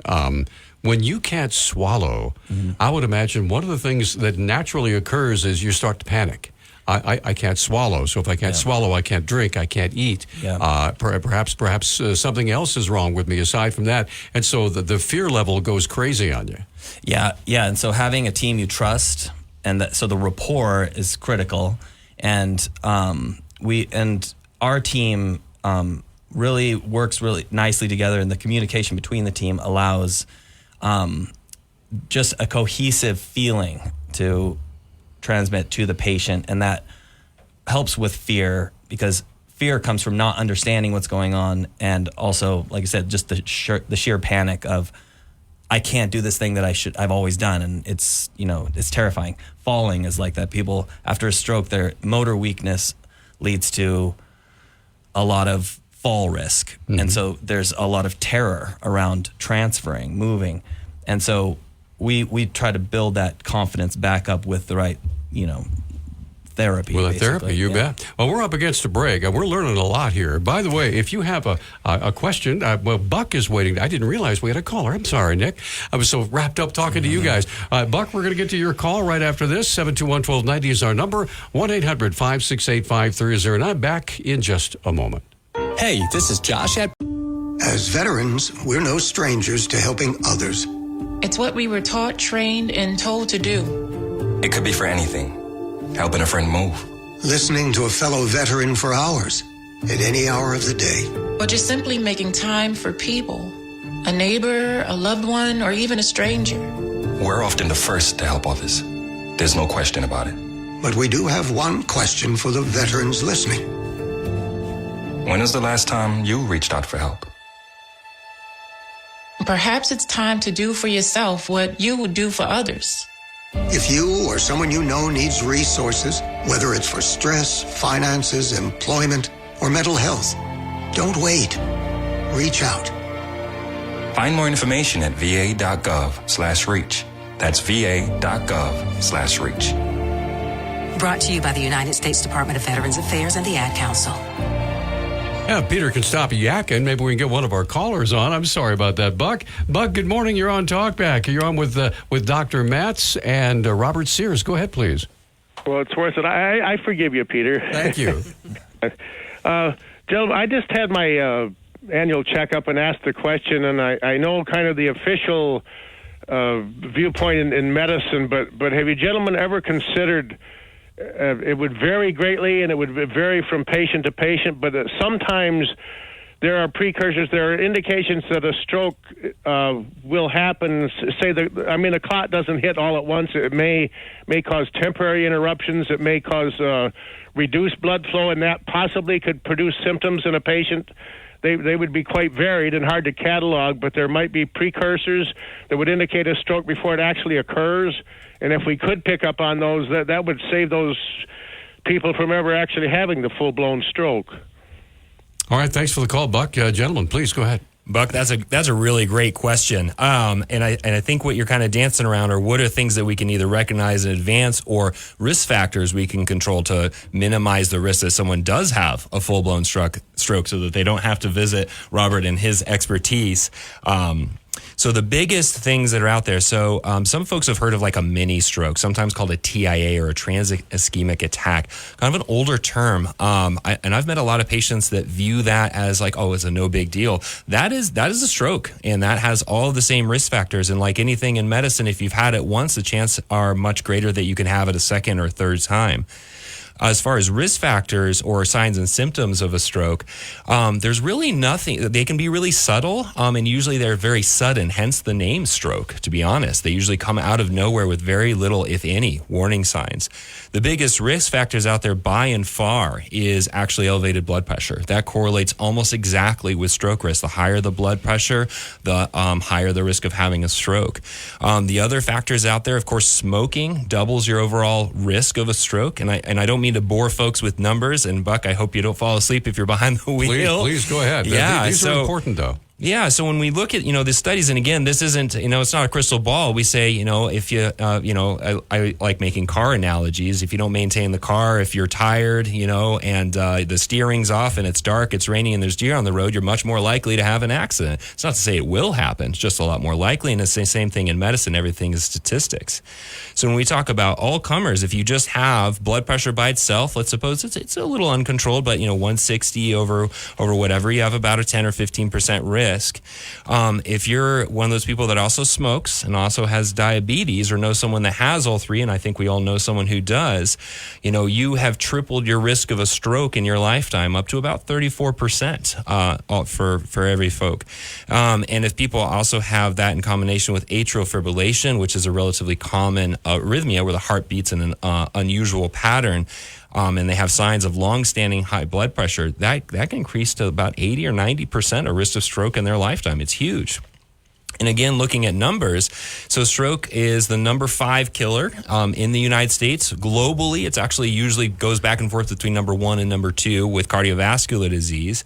when you can't swallow, I would imagine one of the things that naturally occurs is you start to panic. I can't swallow. So if I can't swallow, I can't drink, I can't eat. Yeah. Perhaps something else is wrong with me aside from that. And so the fear level goes crazy on you. Yeah. And so having a team you trust, so the rapport is critical. And our team really works really nicely together, and the communication between the team allows just a cohesive feeling to transmit to the patient, and that helps with fear, because fear comes from not understanding what's going on, and also, like I said, just the sheer panic of, I can't do this thing that I've always done, and it's terrifying. Falling is like that. People after a stroke, their motor weakness leads to a lot of fall risk. Mm-hmm. And so there's a lot of terror around transferring, moving. And so we try to build that confidence back up with the right, therapy. With therapy, you bet. Well, we're up against a break, and we're learning a lot here. By the way, if you have a question, Buck is waiting. I didn't realize we had a caller. I'm sorry, Nick. I was so wrapped up talking to you guys. Buck, we're going to get to your call right after this. 721-1290 is our number. 1-800-568-5330. And I'm back in just a moment. Hey, this is Josh at... As veterans, we're no strangers to helping others. It's what we were taught, trained, and told to do. It could be for anything. Helping a friend move. Listening to a fellow veteran for hours, at any hour of the day. Or just simply making time for people. A neighbor, a loved one, or even a stranger. We're often the first to help others. There's no question about it. But we do have one question for the veterans listening. When was the last time you reached out for help? Perhaps it's time to do for yourself what you would do for others. If you or someone you know needs resources, whether it's for stress, finances, employment, or mental health, Don't wait. Reach out. Find more information at va.gov/reach. That's va.gov/reach. Brought to you by the United States Department of Veterans Affairs and the Ad Council. Yeah, Peter can stop yakking. Maybe we can get one of our callers on. I'm sorry about that, Buck. Buck, good morning. You're on Talkback. You're on with Dr. Matz and Robert Sears. Go ahead, please. Well, it's worth it. I forgive you, Peter. Thank you. Gentlemen, I just had my annual checkup and asked the question, and I know kind of the official viewpoint in medicine, but have you gentlemen ever considered it would vary greatly, and it would vary from patient to patient, but sometimes there are precursors, there are indications that a stroke will happen. Say a clot doesn't hit all at once. It may cause temporary interruptions. It may cause reduced blood flow, and that possibly could produce symptoms in a patient. They would be quite varied and hard to catalog, but there might be precursors that would indicate a stroke before it actually occurs. And if we could pick up on those, that would save those people from ever actually having the full-blown stroke. All right, thanks for the call, Buck. Gentlemen, please go ahead. Buck, that's a really great question. And I think what you're kind of dancing around are what are things that we can either recognize in advance or risk factors we can control to minimize the risk that someone does have a full-blown stroke so that they don't have to visit Robert and his expertise. So the biggest things that are out there, some folks have heard of like a mini stroke, sometimes called a TIA or a transischemic attack, kind of an older term. And I've met a lot of patients that view that as like, oh, it's a no big deal. That is a stroke, and that has all the same risk factors. And like anything in medicine, if you've had it once, the chances are much greater that you can have it a second or third time. As far as risk factors or signs and symptoms of a stroke, there's really nothing. They can be really subtle, and usually they're very sudden, hence the name stroke, to be honest. They usually come out of nowhere with very little, if any, warning signs. The biggest risk factors out there by and far is actually elevated blood pressure. That correlates almost exactly with stroke risk. The higher the blood pressure, the higher the risk of having a stroke. The other factors out there, of course, smoking doubles your overall risk of a stroke. And I don't mean to bore folks with numbers. And Buck, I hope you don't fall asleep if you're behind the wheel. Please go ahead. Yeah, these are important, though. Yeah, so when we look at, the studies, and again, this isn't, it's not a crystal ball. We say, if you, I like making car analogies. If you don't maintain the car, if you're tired, and the steering's off and it's dark, it's raining and there's deer on the road, you're much more likely to have an accident. It's not to say it will happen. It's just a lot more likely. And it's the same thing in medicine. Everything is statistics. So when we talk about all comers, if you just have blood pressure by itself, let's suppose it's a little uncontrolled, but, 160 over whatever, you have about a 10 or 15% risk. If you're one of those people that also smokes and also has diabetes or know someone that has all three, and I think we all know someone who does, you have tripled your risk of a stroke in your lifetime up to about 34% for every folk. And if people also have that in combination with atrial fibrillation, which is a relatively common arrhythmia where the heart beats in an unusual pattern, and they have signs of long-standing high blood pressure, that can increase to about 80 or 90% of risk of stroke in their lifetime. It's huge. And again, looking at numbers, so stroke is the number 5 killer in the United States. Globally, it's actually usually goes back and forth between number 1 and number 2 with cardiovascular disease.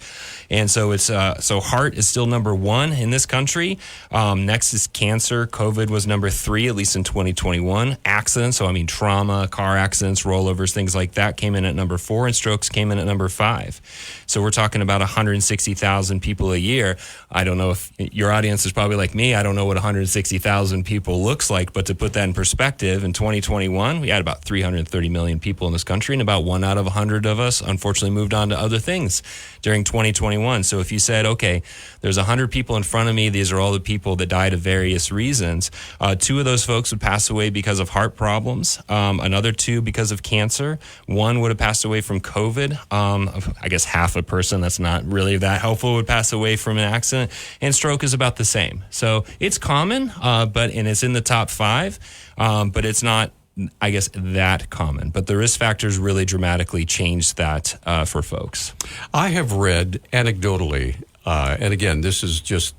And so it's so heart is still number 1 in this country. Next is cancer. COVID was number 3, at least in 2021. Accidents, so trauma, car accidents, rollovers, things like that came in at number 4, and strokes came in at number 5. So we're talking about 160,000 people a year. I don't know if your audience is probably like me. I don't know what 160,000 people looks like, but to put that in perspective, in 2021, we had about 330 million people in this country, and about 1 out of 100 of us unfortunately moved on to other things during 2021. So if you said, okay, there's 100 people in front of me, these are all the people that died of various reasons, 2 of those folks would pass away because of heart problems, another 2 because of cancer, 1 would have passed away from COVID, I guess half a person that's not really that helpful would pass away from an accident, and stroke is about the same. So it's common, and it's in the top 5, but it's not, I guess, that common. But the risk factors really dramatically changed that for folks. I have read anecdotally, and again, this is just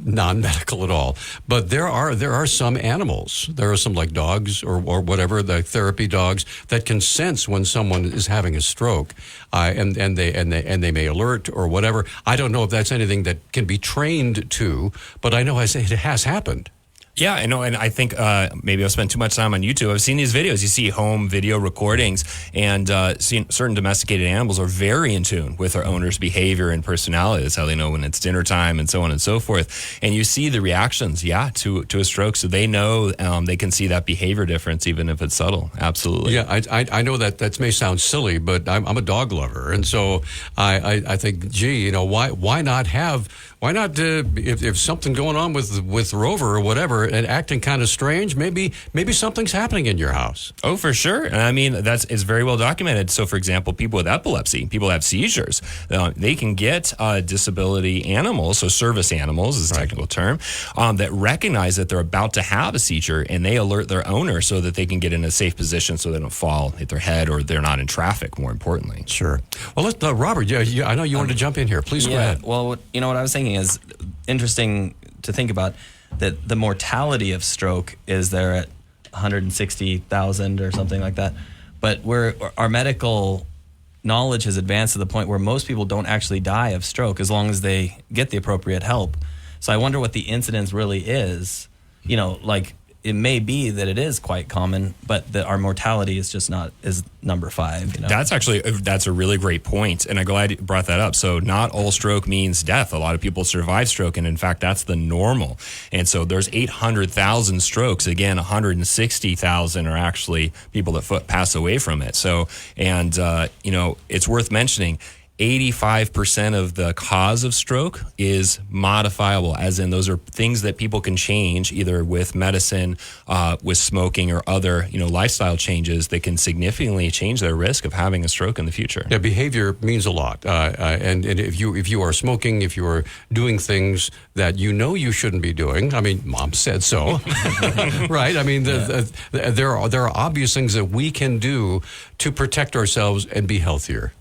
non-medical at all, but there are some animals. There are some like dogs or whatever, the therapy dogs that can sense when someone is having a stroke, and they may alert or whatever. I don't know if that's anything that can be trained to, but I know it has happened. Yeah, I know, and I think maybe I've spent too much time on YouTube. I've seen these videos. You see home video recordings, and certain domesticated animals are very in tune with their owner's behavior and personality. That's how they know when it's dinner time and so on and so forth. And you see the reactions, to a stroke, so they know they can see that behavior difference, even if it's subtle. Absolutely. Yeah, I know that may sound silly, but I'm a dog lover, and so I think, gee, why not if something going on with Rover or whatever and acting kind of strange, maybe something's happening in your house. Oh, for sure. And I mean, it's very well documented. So, for example, people with epilepsy, people have seizures, they can get disability animals, so service animals is a technical term, that recognize that they're about to have a seizure, and they alert their owner so that they can get in a safe position so they don't fall, hit their head, or they're not in traffic, more importantly. Sure. Well, Robert, I know you wanted to jump in here. Please go ahead. Well, what I was thinking is interesting to think about, that the mortality of stroke is there at 160,000 or something like that. But our medical knowledge has advanced to the point where most people don't actually die of stroke as long as they get the appropriate help. So I wonder what the incidence really is. It may be that it is quite common, but our mortality is just not is number 5. That's a really great point, and I'm glad you brought that up. So not all stroke means death. A lot of people survive stroke, and in fact, that's the normal. And so there's 800,000 strokes. Again, 160,000 are actually people that pass away from it. So, and it's worth mentioning, 85% of the cause of stroke is modifiable, as in those are things that people can change either with medicine, with smoking, or other lifestyle changes that can significantly change their risk of having a stroke in the future. Yeah, behavior means a lot, and if you are smoking, if you are doing things that you shouldn't be doing, I mean, Mom said so, right? I mean, there are obvious things that we can do to protect ourselves and be healthier.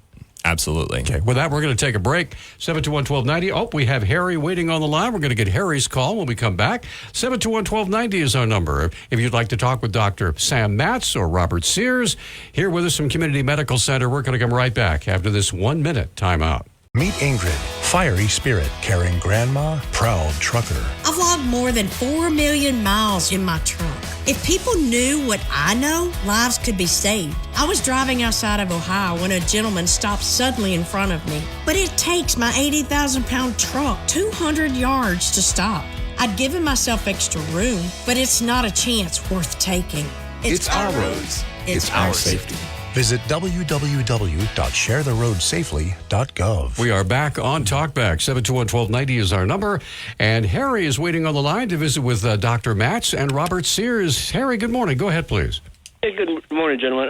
Absolutely. Okay. With that, we're going to take a break. 721-1290. Oh, we have Harry waiting on the line. We're going to get Harry's call when we come back. 721-1290 is our number. If you'd like to talk with Dr. Sam Matz or Robert Sears, here with us from Community Medical Center, we're going to come right back after this 1-minute timeout. Meet Ingrid, fiery spirit, caring grandma, proud trucker. I've logged more than 4 million miles in my truck. If people knew what I know, lives could be saved. I was driving outside of Ohio when a gentleman stopped suddenly in front of me. But it takes my 80,000-pound truck 200 yards to stop. I'd given myself extra room, but it's not a chance worth taking. It's our roads. It's our safety. Visit www.sharetheroadsafely.gov. We are back on Talkback. 721-1290 is our number. And Harry is waiting on the line to visit with Dr. Matz and Robert Sears. Harry, good morning. Go ahead, please. Hey, good morning, gentlemen.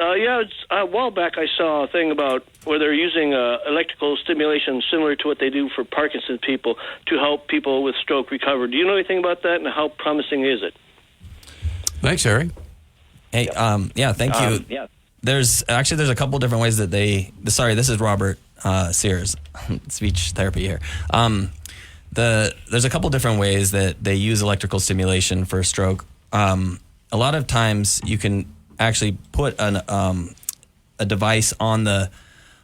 A while back I saw a thing about where they're using electrical stimulation similar to what they do for Parkinson's people to help people with stroke recover. Do you know anything about that, and how promising is it? Thanks, Harry. Hey, thank you. There's a couple different ways that this is Robert Sears, speech therapy here. There's a couple different ways that they use electrical stimulation for stroke. A lot of times you can actually put a device on the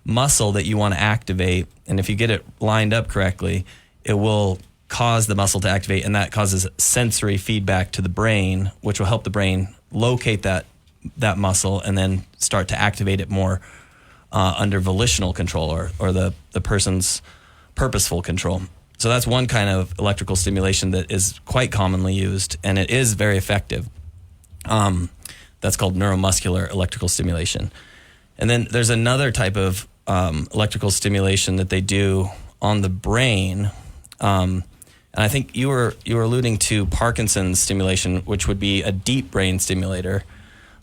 muscle that you want to activate, and if you get it lined up correctly, it will cause the muscle to activate, and that causes sensory feedback to the brain, which will help the brain locate that muscle and then start to activate it more under volitional control or the person's purposeful control. So that's one kind of electrical stimulation that is quite commonly used, and it is very effective. That's called neuromuscular electrical stimulation. And then there's another type of electrical stimulation that they do on the brain. And I think you were alluding to Parkinson's stimulation, which would be a deep brain stimulator.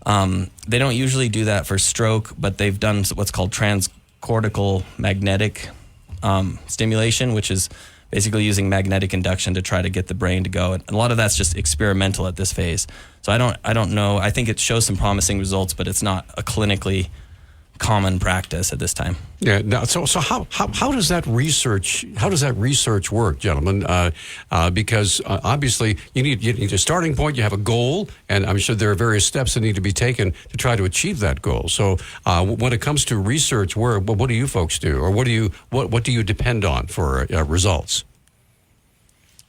They don't usually do that for stroke, but they've done what's called transcortical magnetic stimulation, which is basically using magnetic induction to try to get the brain to go. And a lot of that's just experimental at this phase. So I don't know. I think it shows some promising results, but it's not a clinically common practice at this time. Yeah. Now, so how does that research work, gentlemen? Because obviously you need a starting point. You have a goal, and I'm sure there are various steps that need to be taken to try to achieve that goal. So when it comes to research, what do you folks do, or what do you depend on for results?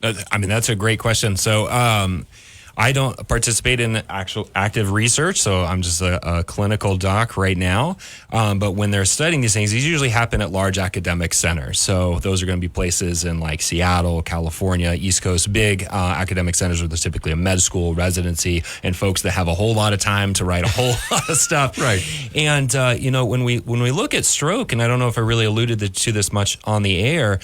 I mean, that's a great question. So I don't participate in actual active research, so I'm just a clinical doc right now. But when they're studying these things, these usually happen at large academic centers. So those are going to be places in like Seattle, California, East Coast, big academic centers where there's typically a med school, residency, and folks that have a whole lot of time to write a whole lot of stuff. Right. And when we look at stroke, and I don't know if I really alluded to this much on the air,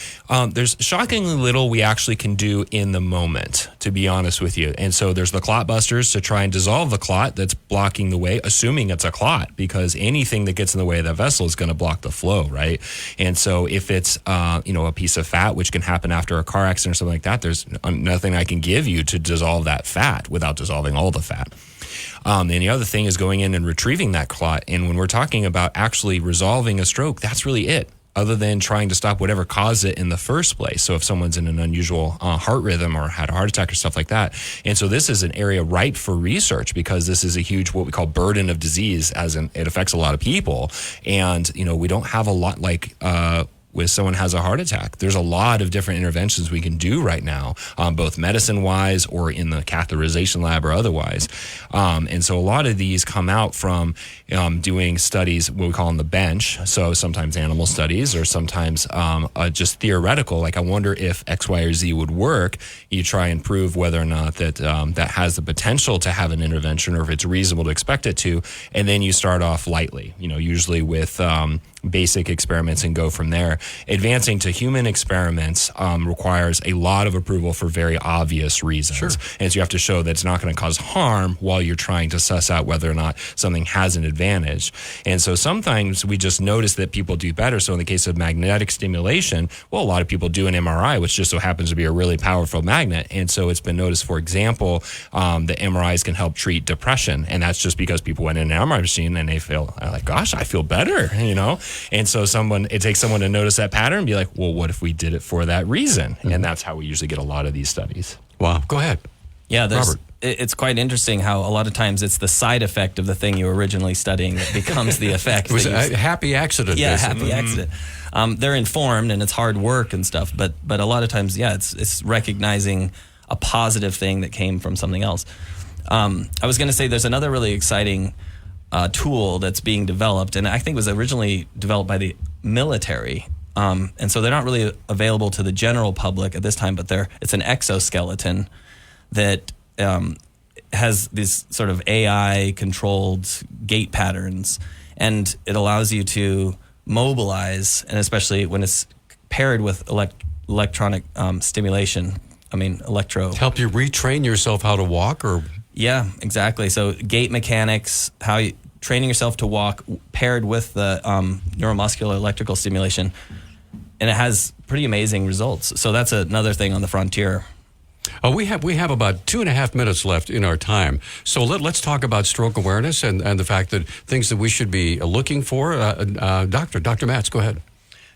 there's shockingly little we actually can do in the moment, to be honest with you. And so there's the clot busters to try and dissolve the clot that's blocking the way, assuming it's a clot, because anything that gets in the way of that vessel is going to block the flow, right? And so if it's a piece of fat, which can happen after a car accident or something like that, there's nothing I can give you to dissolve that fat without dissolving all the fat. And the other thing is going in and retrieving that clot. And when we're talking about actually resolving a stroke, that's really it, other than trying to stop whatever caused it in the first place. So if someone's in an unusual heart rhythm or had a heart attack or stuff like that. And so this is an area ripe for research, because this is a huge, what we call burden of disease, as in it affects a lot of people. And, we don't have a lot like, when someone has a heart attack. There's a lot of different interventions we can do right now, both medicine-wise or in the catheterization lab or otherwise. And so a lot of these come out from doing studies, what we call on the bench. So sometimes animal studies, or sometimes just theoretical, like I wonder if X, Y, or Z would work. You try and prove whether or not that that has the potential to have an intervention, or if it's reasonable to expect it to. And then you start off lightly, usually with basic experiments and go from there. Advancing to human experiments requires a lot of approval for very obvious reasons. Sure. And so you have to show that it's not going to cause harm while you're trying to suss out whether or not something has an advantage. And so sometimes we just notice that people do better. So in the case of magnetic stimulation, well, a lot of people do an MRI, which just so happens to be a really powerful magnet. And so it's been noticed, for example, that MRIs can help treat depression. And that's just because people went in an MRI machine and they feel like, gosh, I feel better, And so it takes someone to notice that pattern and be like, well, what if we did it for that reason? Mm-hmm. And that's how we usually get a lot of these studies. Wow. Go ahead. Yeah, Robert. It's quite interesting how a lot of times it's the side effect of the thing you were originally studying that becomes the effect. It was a happy accident. Yeah, basically. happy accident. They're informed and it's hard work and stuff, but a lot of times, it's recognizing a positive thing that came from something else. I was going to say there's another really exciting tool that's being developed, and I think was originally developed by the military. And so they're not really available to the general public at this time, but it's an exoskeleton that has these sort of AI-controlled gait patterns, and it allows you to mobilize, and especially when it's paired with electronic stimulation. Help you retrain yourself how to walk, or? Yeah, exactly. So gait mechanics, training yourself to walk paired with the neuromuscular electrical stimulation, and it has pretty amazing results. So that's another thing on the frontier. We have about 2.5 minutes left in our time. So let's talk about stroke awareness and the fact that things that we should be looking for. Dr. Matz, go ahead.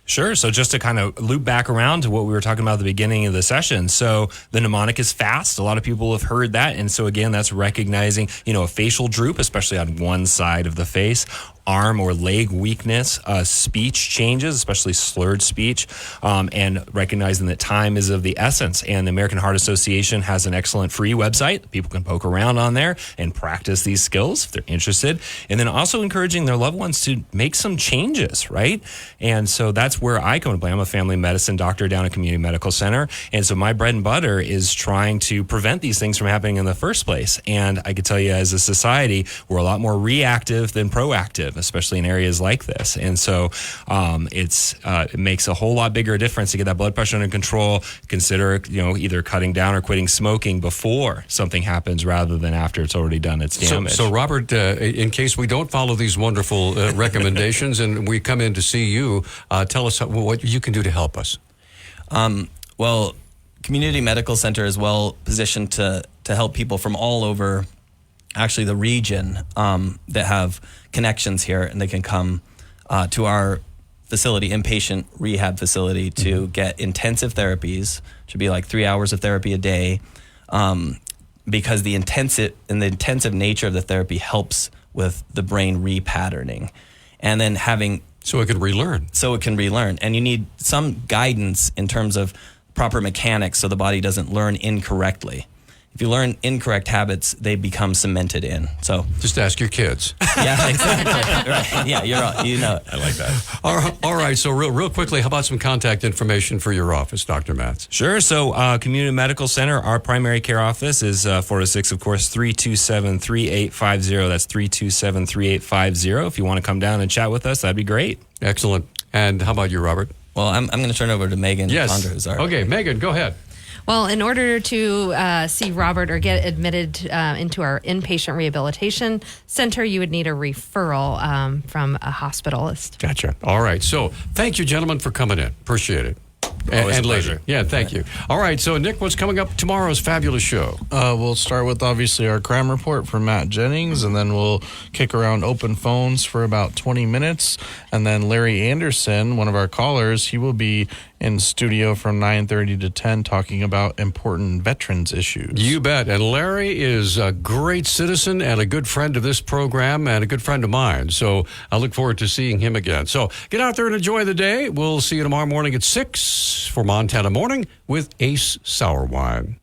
Sure. So just to kind of loop back around to what we were talking about at the beginning of the session. So the mnemonic is FAST. A lot of people have heard that. And so again, that's recognizing, a facial droop, especially on one side of the face, arm or leg weakness, speech changes, especially slurred speech, and recognizing that time is of the essence. And the American Heart Association has an excellent free website. People can poke around on there and practice these skills if they're interested. And then also encouraging their loved ones to make some changes, right? And so that's where I come to play. I'm a family medicine doctor down at Community Medical Center. And so my bread and butter is trying to prevent these things from happening in the first place. And I could tell you, as a society, we're a lot more reactive than proactive, especially in areas like this. And so it makes a whole lot bigger difference to get that blood pressure under control. Consider, either cutting down or quitting smoking before something happens rather than after it's already done its damage. So Robert, in case we don't follow these wonderful recommendations and we come in to see you, tell us what you can do to help us. Well, Community Medical Center is well positioned to help people from all over, actually the region, that have connections here, and they can come to our facility, inpatient rehab facility, to get intensive therapies. Should be like 3 hours of therapy a day, because the intensive nature of the therapy helps with the brain repatterning, and then so it can relearn. And you need some guidance in terms of proper mechanics so the body doesn't learn incorrectly. If you learn incorrect habits, they become cemented in. So just ask your kids. Yeah, exactly. Right. Yeah, you're right. You know it. I like that. All right. So real quickly, how about some contact information for your office, Dr. Matz? Sure. So Community Medical Center, our primary care office is 406, of course, 327-3850. That's 327-3850. If you want to come down and chat with us, that'd be great. Excellent. And how about you, Robert? Well, I'm going to turn over to Megan. Yes. Ponder, okay, Megan, go ahead. Well, in order to see Robert or get admitted into our inpatient rehabilitation center, you would need a referral from a hospitalist. Gotcha. All right. So thank you, gentlemen, for coming in. Appreciate it. Always a pleasure. Yeah, thank you. All right, so Nick, what's coming up tomorrow's fabulous show? We'll start with, obviously, our crime report from Matt Jennings, and then we'll kick around open phones for about 20 minutes. And then Larry Anderson, one of our callers, he will be in studio from 9:30 to 10 talking about important veterans issues. You bet. And Larry is a great citizen and a good friend of this program and a good friend of mine. So I look forward to seeing him again. So get out there and enjoy the day. We'll see you tomorrow morning at 6 for Montana Morning with Ace Sour Wine.